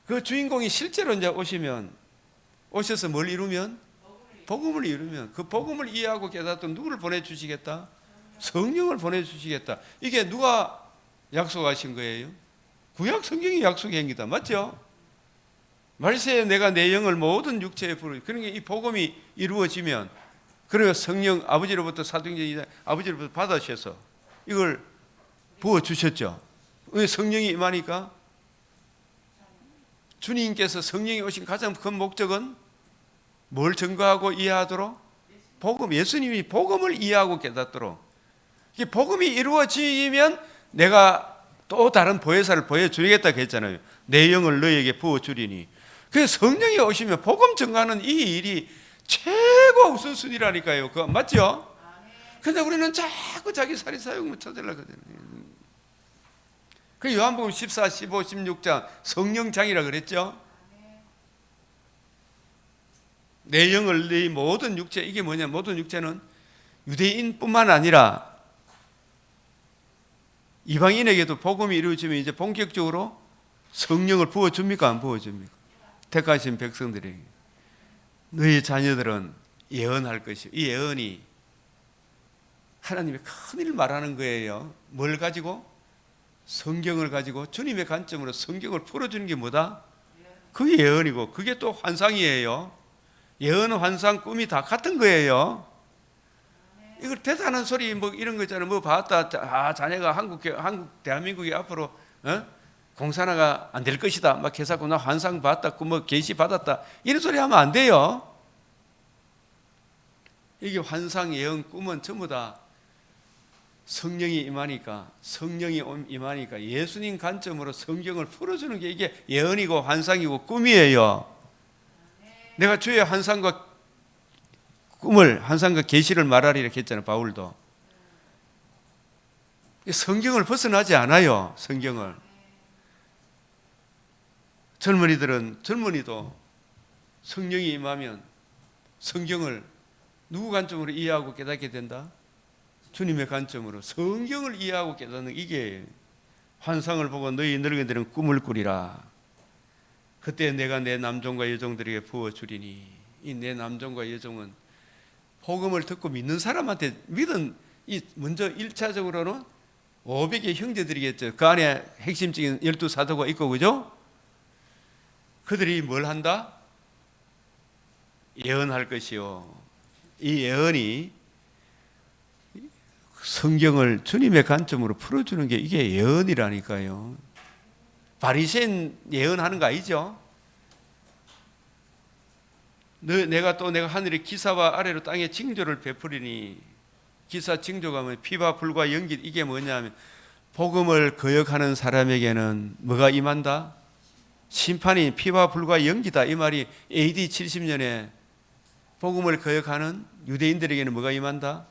그 주인공이 실제로 이제 오셔서 뭘 이루면? 복음을 이루면 그 복음을 이해하고 깨닫던 누구를 보내주시겠다? 성령을 보내주시겠다. 이게 누가 약속하신 거예요? 구약 성경이 약속한 거다. 맞죠? 말세에 내가 내 영을 모든 육체에 부르. 그러니까 이 복음이 이루어지면 그리고 성령 아버지로부터 사도행전 아버지로부터 받으셔서 이걸 부어주셨죠. 왜 성령이 임하니까? 주님께서 성령이 오신 가장 큰 목적은 뭘 증거하고 이해하도록? 복음, 예수님이 복음을 이해하고 깨닫도록. 이 복음이 이루어지면 내가 또 다른 보혜사를 보여주겠다 했잖아요. 내 영을 너희에게 부어주리니. 그래서 성령이 오시면 복음 증거하는 이 일이 최고 우선순위라니까요. 그거 맞죠? 근데 우리는 자꾸 자기 살이 사용만 찾으려고 하거든요. 그 요한복음 14, 15, 16장 성령장이라 그랬죠? 내 영을 네 모든 육체, 이게 뭐냐? 모든 육체는 유대인뿐만 아니라 이방인에게도 복음이 이루어지면 이제 본격적으로 성령을 부어줍니까? 안 부어줍니까? 택하신 백성들에게. 너희 자녀들은 예언할 것이요. 이 예언이 하나님의 큰 일을 말하는 거예요. 뭘 가지고? 성경을 가지고 주님의 관점으로 성경을 풀어주는 게 뭐다? 그게 예언이고 그게 또 환상이에요. 예언, 환상, 꿈이 다 같은 거예요. 이걸 대단한 소리 뭐 이런 거 있잖아요. 뭐 봤다. 자네가 한국 대한민국이 앞으로 공산화가 안 될 것이다. 막 해서 나 환상 봤다. 뭐 계시 받았다. 이런 소리 하면 안 돼요. 이게 환상, 예언, 꿈은 전부 다 성령이 임하니까 예수님 관점으로 성경을 풀어주는 게 이게 예언이고 환상이고 꿈이에요. 내가 주의 환상과 계시를 말하리라 했잖아요. 바울도 성경을 벗어나지 않아요. 성경을. 젊은이도 성령이 임하면 성경을 누구 관점으로 이해하고 깨닫게 된다? 주님의 관점으로 성경을 이해하고 깨닫는, 이게 환상을 보고 너희 늙은이들은 꿈을 꾸리라. 그때 내가 내 남종과 여종들에게 부어주리니. 이 내 남종과 여종은 복음을 듣고 믿는 사람한테 먼저 1차적으로는 500의 형제들이겠죠. 그 안에 핵심적인 12사도가 있고, 그죠? 그들이 뭘 한다? 예언할 것이요. 이 예언이 성경을 주님의 관점으로 풀어주는 게 이게 예언이라니까요. 바리새인 예언하는 거 아니죠? 내가 하늘의 기사와 아래로 땅에 징조를 베푸리니. 기사 징조가 뭐 피와 불과 연기. 이게 뭐냐면 복음을 거역하는 사람에게는 뭐가 임한다? 심판이 피와 불과 연기다. 이 말이 AD 70년에 복음을 거역하는 유대인들에게는 뭐가 임한다?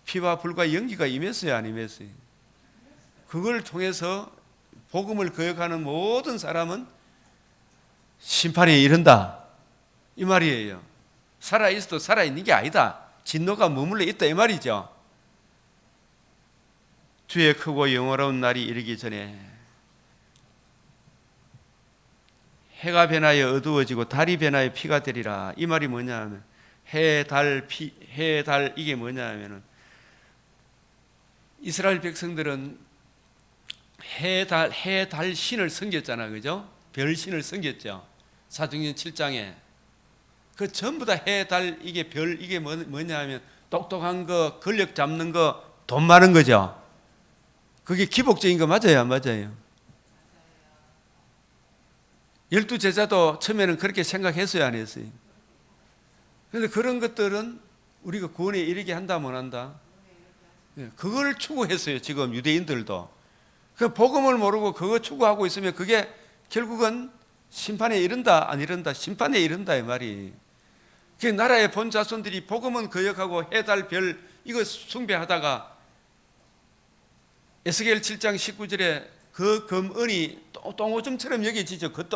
피와 불과 연기가 임했어요, 안 임했어요? 그걸 통해서 복음을 거역하는 모든 사람은 심판에 이른다, 이 말이에요. 살아있어도 살아있는 게 아니다. 진노가 머물러 있다, 이 말이죠. 주의 크고 영원로운 날이 이르기 전에 해가 변하여 어두워지고 달이 변하여 피가 되리라. 이 말이 뭐냐 하면 해, 달, 이게 뭐냐 하면은 이스라엘 백성들은 해, 달 신을 섬겼잖아, 그죠? 별 신을 섬겼죠. 사도행전 7장에. 그 전부 다 해, 달, 이게 별, 이게 뭐냐 하면 똑똑한 거, 권력 잡는 거, 돈 많은 거죠. 그게 기복적인 거 맞아요, 안 맞아요? 12제자도 처음에는 그렇게 생각했어요, 안 했어요? 그런데 그런 것들은 우리가 구원에 이르게 한다, 못 한다? 그걸 추구했어요, 지금 유대인들도. 그 복음을 모르고 그거 추구하고 있으면 그게 결국은 심판에 이른다, 안 이른다? 심판에 이른다, 이 말이. 그 나라의 본 자손들이 복음은 거역하고 해, 달, 별 이거 숭배하다가 에스겔 7장 19절에 그 금은이 똥오줌처럼 여겨지죠. 그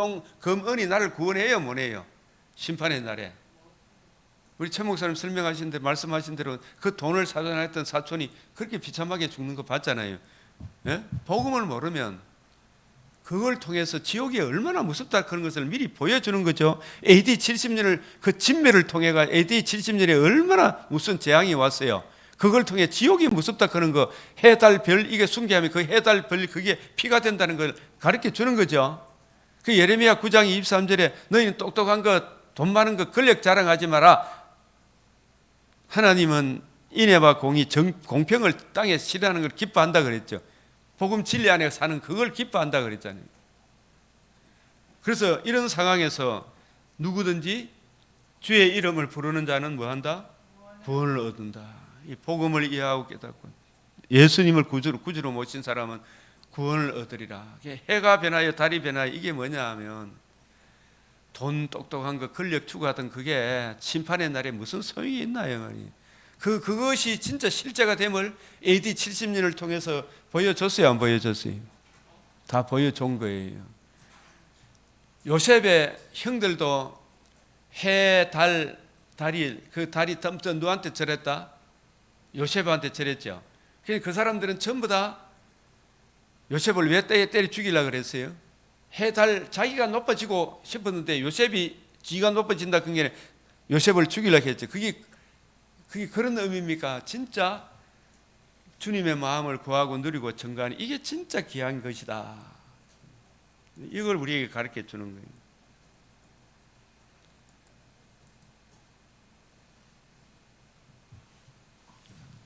금은이 나를 구원해요, 못 해요? 심판의 날에. 우리 최 목사님 설명하신 대로, 말씀하신 대로 그 돈을 사전했던 사촌이 그렇게 비참하게 죽는 거 봤잖아요. 예? 복음을 모르면 그걸 통해서 지옥이 얼마나 무섭다 그런 것을 미리 보여주는 거죠. AD 70년을 그 진멸을 통해가 AD 70년에 얼마나 무슨 재앙이 왔어요. 그걸 통해 지옥이 무섭다 그런 거, 해, 달, 별 이게 숭배하면 그 해, 달, 별 그게 피가 된다는 걸 가르쳐 주는 거죠. 그 예레미야 9장 23절에 너희는 똑똑한 거, 돈 많은 거, 권력 자랑하지 마라. 하나님은 인애와 공평을 땅에 실현하는 걸 기뻐한다 그랬죠. 복음 진리 안에 사는 그걸 기뻐한다 그랬잖아요. 그래서 이런 상황에서 누구든지 주의 이름을 부르는 자는 뭐한다? 구원을 얻는다. 이 복음을 이해하고 깨닫고 예수님을 구주로 모신 사람은 구원을 얻으리라. 해가 변하여 달이 변하여 이게 뭐냐 하면 돈 똑똑한 거, 권력 추구하던 그게 심판의 날에 무슨 소용이 있나요? 그것이 진짜 실제가 됨을 AD 70년을 통해서 보여줬어요, 안 보여줬어요? 다 보여준 거예요. 요셉의 형들도 해, 달이 그 달이 누구한테 절했다? 요셉한테 절했죠. 그 사람들은 전부 다 요셉을 왜 때려 죽이려고 그랬어요? 해, 달 자기가 높아지고 싶었는데 요셉이 지가 높아진다 그런 게 요셉을 죽이려고 했죠. 그게 그런 의미입니까? 진짜 주님의 마음을 구하고 누리고 증거하는 이게 진짜 귀한 것이다. 이걸 우리에게 가르쳐 주는 거예요.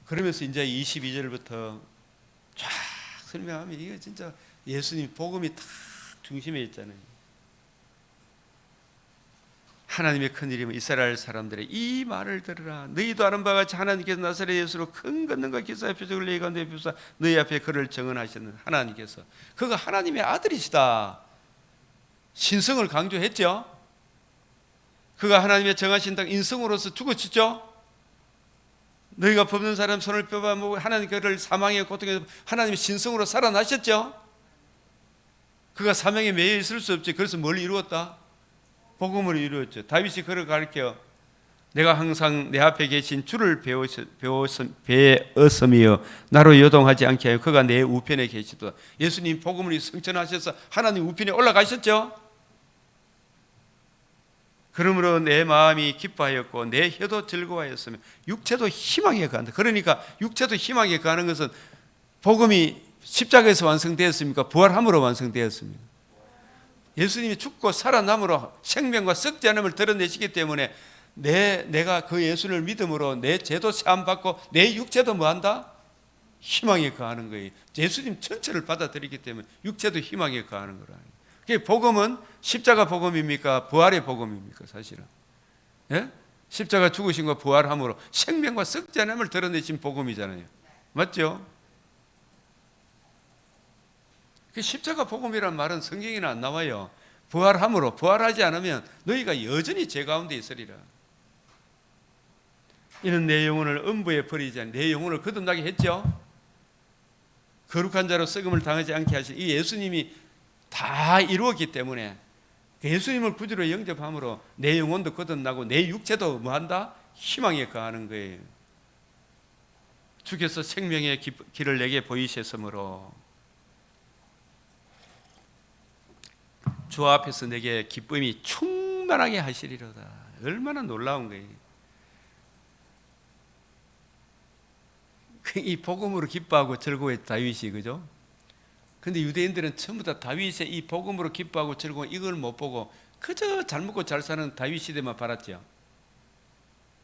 그러면서 이제 22절부터 쫙 설명하면 이게 진짜 예수님 복음이 딱 중심에 있잖아요. 하나님의 큰일이면 이스라엘 사람들의 이 말을 들으라. 너희도 아는 바와 같이 하나님께서 나사렛 예수로 큰 권능과 기사의 표적을 너희 가운데 베푸사 너희 앞에 그를 증언하셨는 하나님께서 그가 하나님의 아들이시다. 신성을 강조했죠. 그가 하나님의 정하신 당 인성으로서 죽으시죠. 너희가 뽑는 사람 손을 뼈아먹고 하나님 그를 사망의 고통에서 하나님의 신성으로 살아나셨죠. 그가 사명에 매여 있을 수 없지. 그래서 뭘 이루었다? 복음을 이루었죠. 다윗이 그를 가르쳐 내가 항상 내 앞에 계신 주를 배웠으며 나로 요동하지 않게 하여 그가 내 우편에 계시도다. 예수님 복음을 성천하셔서 하나님 우편에 올라가셨죠. 그러므로 내 마음이 기뻐하였고 내 혀도 즐거워하였으며 육체도 희망에 간다. 그러니까 육체도 희망에 가는 것은 복음이 십자가에서 완성되었습니까? 부활함으로 완성되었습니다. 예수님이 죽고 살아남으로 생명과 썩지 않음을 드러내시기 때문에 내가 그 예수를 믿음으로 내 죄도 사함받고 내 육체도 뭐한다? 희망에 거하는 거예요. 예수님 전체를 받아들이기 때문에 육체도 희망에 거하는 거라. 그게 복음은 십자가 복음입니까? 부활의 복음입니까? 사실은 예? 십자가 죽으신 거 부활함으로 생명과 썩지 않음을 드러내신 복음이잖아요. 맞죠? 그 십자가 복음이라는 말은 성경에는 안 나와요. 부활함으로 부활하지 않으면 너희가 여전히 죄 가운데 있으리라. 이는 내 영혼을 음부에 버리지 않니 내 영혼을 거듭나게 했죠. 거룩한 자로 썩음을 당하지 않게 하신 이 예수님이 다 이루었기 때문에 예수님을 구주로 영접함으로 내 영혼도 거듭나고 내 육체도 뭐한다? 희망에 거하는 거예요. 주께서 생명의 길을 내게 보이셨으므로 주 앞에서 내게 기쁨이 충만하게 하시리로다. 얼마나 놀라운 거예요. 이 복음으로 기뻐하고 즐거워했 다윗이, 그죠? 근데 유대인들은 전부 다 다윗의 이 복음으로 기뻐하고 즐거워 이걸 못 보고 그저 잘 먹고 잘 사는 다윗 시대만 바랐죠.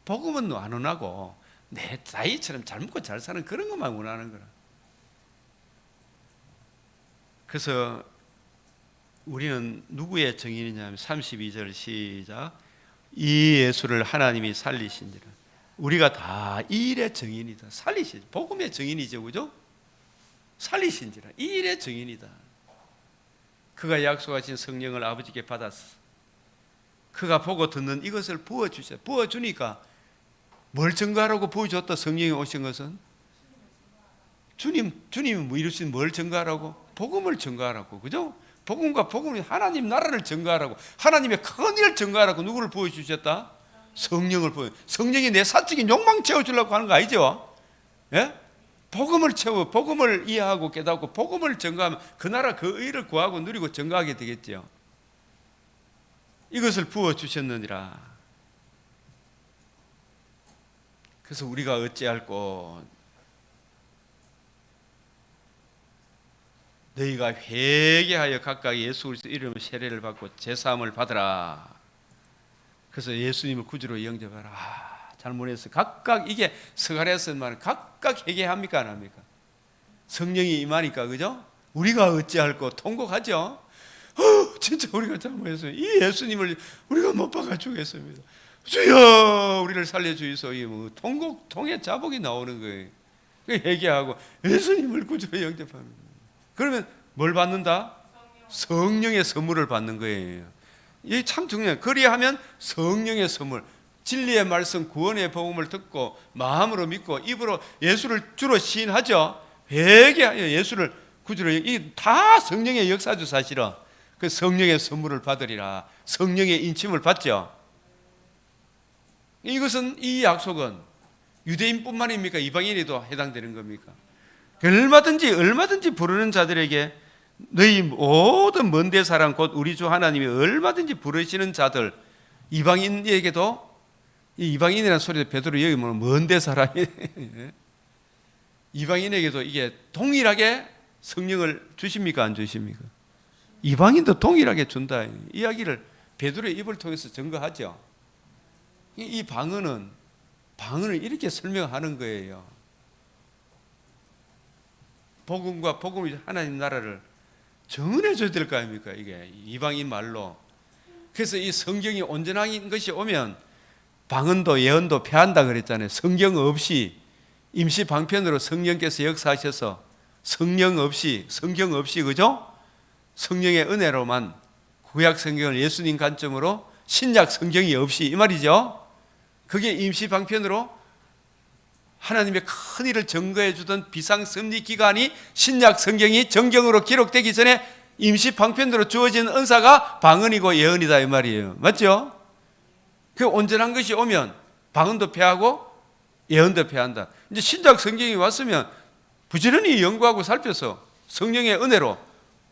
복음은 안 원하고 내 다윗처럼 잘 먹고 잘 사는 그런 것만 원하는 거라. 그래서 우리는 누구의 증인이냐면 32절 시작. 이 예수를 하나님이 살리신지라. 우리가 다 이 일의 증인이다. 살리신 복음의 증인이죠, 그죠? 살리신지라. 이 일의 증인이다. 그가 약속하신 성령을 아버지께 받았어. 그가 보고 듣는 이것을 부어주셔. 부어주니까 뭘 증거하라고 부어줬다. 성령이 오신 것은 주님이 뭐 이루신 뭘 증거하라고? 복음을 증거하라고, 그죠? 복음과 복음이 하나님 나라를 증거하라고, 하나님의 큰 일을 증거하라고 누구를 보여주셨다? 성령을 보여. 성령이 내 사적인 욕망 채워주려고 하는 거 아니죠? 예? 복음을 채워, 복음을 이해하고 깨닫고 복음을 증거하면 그 나라 그 의를 구하고 누리고 증거하게 되겠죠. 이것을 부어주셨느니라. 그래서 우리가 어찌할꼬 너희가 회개하여 각각 예수 그리스도 이름으로 세례를 받고 제사함을 받으라. 그래서 예수님을 구주로 영접하라. 잘못했어. 각각 이게 스가랴서 말은 각각 회개합니까 안 합니까? 성령이 임하니까, 그죠? 우리가 어찌할꼬 통곡하죠. 진짜 우리가 잘못했어요. 이 예수님을 우리가 못 박아 주겠습니다. 주여 우리를 살려주이소. 뭐 통의 자복이 나오는 거예요. 회개하고 예수님을 구주로 영접합니다. 그러면 뭘 받는다? 성령의 선물을 받는 거예요. 이게 참 중요해요. 그리하면 성령의 선물, 진리의 말씀, 구원의 복음을 듣고 마음으로 믿고 입으로 예수를 주로 시인하죠. 회개하여 예수를 구주로, 이 다 성령의 역사죠. 사실은 그 성령의 선물을 받으리라. 성령의 인침을 받죠. 이것은, 이 약속은 유대인뿐만입니까? 이방인에도 해당되는 겁니까? 얼마든지 부르는 자들에게 너희 모든 먼데 사람 곧 우리 주 하나님이 얼마든지 부르시는 자들, 이방인에게도, 이 이방인이라는 소리를 베드로 여기 보면 먼데 사람이 이방인에게도 이게 동일하게 성령을 주십니까 안 주십니까? 이방인도 동일하게 준다. 이야기를 베드로의 입을 통해서 증거하죠. 이 방언을 이렇게 설명하는 거예요. 복음과 복음이 하나님 나라를 전해줘야 될 거 아닙니까? 이게 이방인 말로. 그래서 이 성경이 온전한 것이 오면 방언도 예언도 폐한다 그랬잖아요. 성경 없이 임시 방편으로 성령께서 역사하셔서 성령 없이 그죠? 성령의 은혜로만 구약 성경을 예수님 관점으로 신약 성경이 없이 이 말이죠. 그게 임시 방편으로 하나님의 큰 일을 증거해 주던 비상섭리 기간이 신약 성경이 정경으로 기록되기 전에 임시 방편으로 주어진 은사가 방언이고 예언이다 이 말이에요. 맞죠? 그 온전한 것이 오면 방언도 폐하고 예언도 폐한다. 이제 신약 성경이 왔으면 부지런히 연구하고 살펴서 성령의 은혜로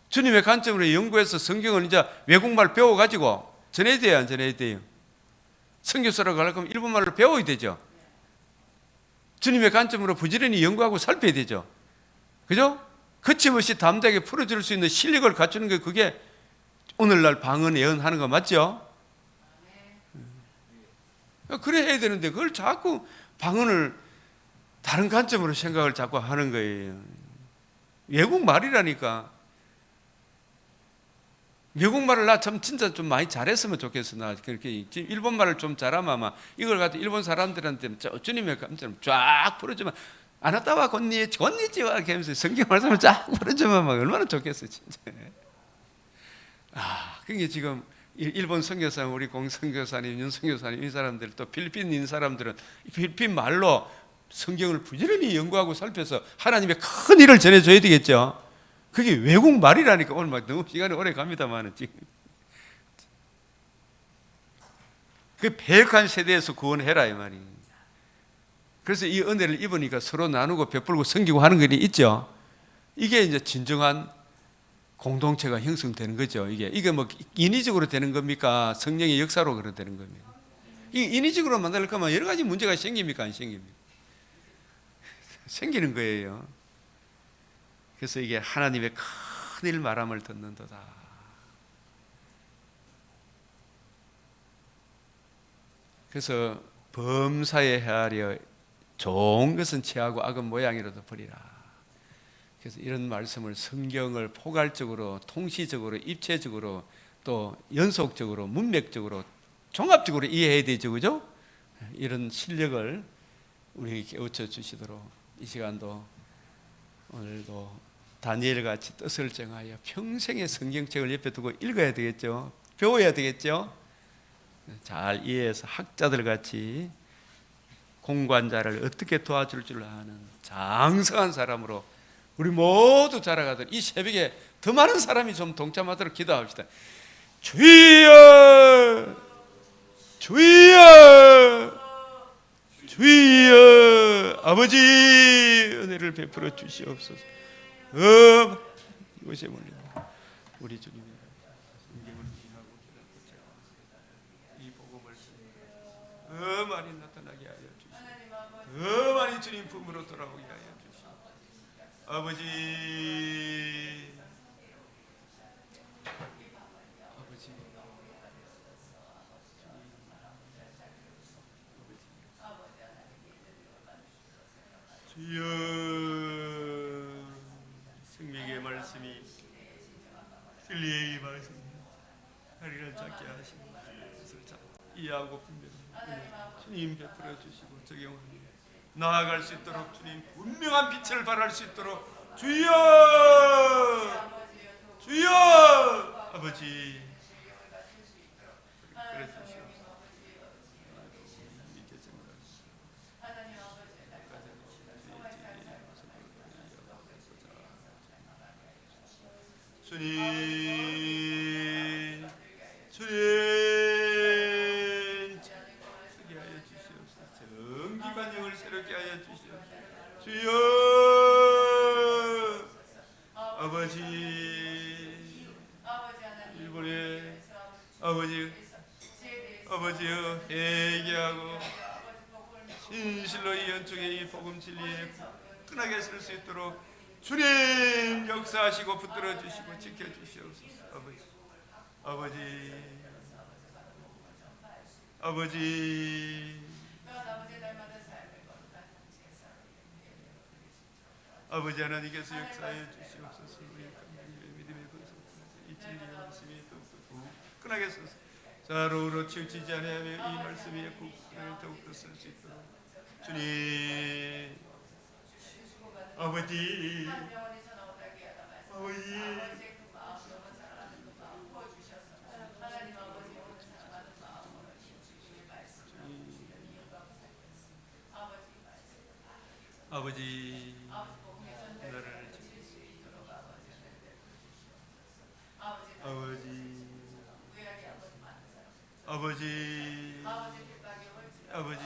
주님의 관점으로 연구해서 성경을 이제 외국말 배워가지고 전해야 돼요, 안 전해야 돼요? 선교사라고 하려면 일본말로 배워야 되죠. 주님의 관점으로 부지런히 연구하고 살펴야 되죠. 그죠? 거침없이 담대하게 풀어줄 수 있는 실력을 갖추는 게 그게 오늘날 방언 예언하는 거 맞죠? 그래 해야 되는데 그걸 자꾸 방언을 다른 관점으로 생각을 자꾸 하는 거예요. 외국말이라니까. 외국말을 나 참 진짜 좀 많이 잘했으면 좋겠어. 나 그렇게 일본말을 좀 잘하면 아마 이걸 가지고 일본 사람들한테 주님의 감정을 쫙 풀어주면 아나타와 곤니치와 이렇게 하면서 성경 말씀을 쫙 풀어주면 막 얼마나 좋겠어 진짜. 그게 지금 일본 선교사님, 우리 공선교사님, 윤선교사님 이 사람들 또 필리핀인 사람들은 필리핀 말로 성경을 부지런히 연구하고 살펴서 하나님의 큰 일을 전해줘야 되겠죠. 그게 외국말이라니까. 오늘 막 너무 시간이 오래 갑니다만 지금 그 배역한 세대에서 구원해라 이 말이. 그래서 이 은혜를 입으니까 서로 나누고 베풀고 섬기고 하는 일이 있죠. 이게 이제 진정한 공동체가 형성되는 거죠. 이게 뭐 인위적으로 되는 겁니까? 성령의 역사로 그렇게 되는 겁니까? 이 인위적으로 만들 거면 여러 가지 문제가 생깁니까? 안 생깁니까? 생기는 거예요. 그래서 이게 하나님의 큰 일 말함을 듣는도다. 그래서 범사에 헤아려 좋은 것은 취하고 악은 모양이라도 버리라. 그래서 이런 말씀을 성경을 포괄적으로 통시적으로 입체적으로 또 연속적으로 문맥적으로 종합적으로 이해해야 되죠. 그죠? 이런 실력을 우리에게 깨우쳐 주시도록 이 시간도 오늘도 다니엘같이 뜻을 정하여 평생의 성경책을 옆에 두고 읽어야 되겠죠. 배워야 되겠죠. 잘 이해해서 학자들같이 공관자를 어떻게 도와줄 줄 아는 장성한 사람으로 우리 모두 자라가도록 이 새벽에 더 많은 사람이 좀 동참하도록 기도합시다. 주여 주여 주여 아버지 은혜를 베풀어 주시옵소서. 이곳에 몰린 우리 주님의 성경을 기하고 이 복음을 더 많이 나타나게 하여 주시고 더 많이 주님 품으로 돌아오게 하여 주시고 아버지 주여 생명의 말씀이 진리의 말씀이 우리를 찾게 하시고 그것을 이해하고 분별하고 주님 베풀어 주시고 적용하며 나아갈 수 있도록 주님 분명한 빛을 발할 수 있도록 주여 주여 아버지 그래 주시옵소서. 주님, 주님, 새롭게 하여 주시옵소서. 정기관령을 새롭게 하여 주시옵소서. 주여, 아버지, 일본의 아버지여 회개하고 진실로 이 연중에 이 복음 진리에 끈하게 설 수 있도록 주님 역사하시고 붙들어 주시고 지켜 주시옵소서. 아버지 아버지 하나님께서 역사해 주시옵소서. 우리 믿음의 이 진리의 말씀이 더욱더 하겠소서. 자로우로 치우치지 아니하며 이 말씀이 더욱더 쓸 수 있도록 주님 아버지 아버지 나를 아버지 아버지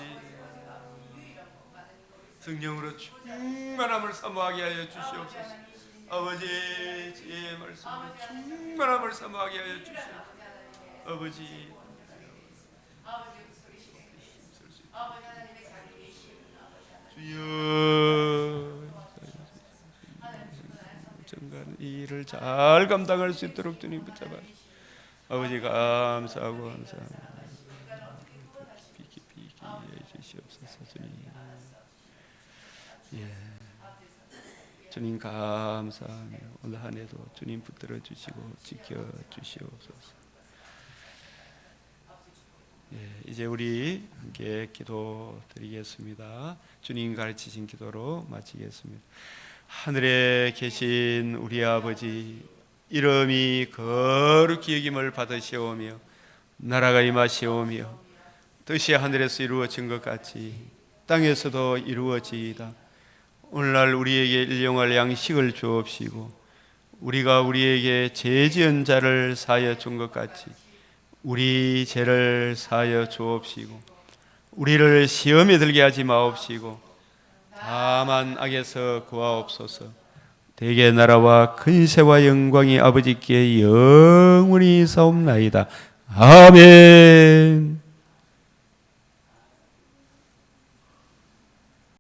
성령으로 충만함을 사모하게 하여 주시옵소서. 아버지 의 말씀으로 충만함을 사모하게 하여 주시옵소서. 아버지 주여 정말 이 일을 잘 감당할 수 있도록 주님 붙잡아 아버지 감사하고 감사합니다. 깊이 주시옵소서. 주님 주님 감사하며 오늘 한 해도 주님 붙들어 주시고 지켜 주시옵소서. 이제 우리 함께 기도 드리겠습니다. 주님 가르치신 기도로 마치겠습니다. 하늘에 계신 우리 아버지, 이름이 거룩히 여김을 받으시오며 나라가 임하시오며 뜻이 하늘에서 이루어진 것 같이 땅에서도 이루어지이다. 오늘날 우리에게 일용할 양식을 주옵시고 우리가 우리에게 죄 지은 자를 사하여 준 것 같이 우리 죄를 사하여 주옵시고 우리를 시험에 들게 하지 마옵시고 다만 악에서 구하옵소서. 대개 나라와 근세와 영광이 아버지께 영원히 사옵나이다. 아멘.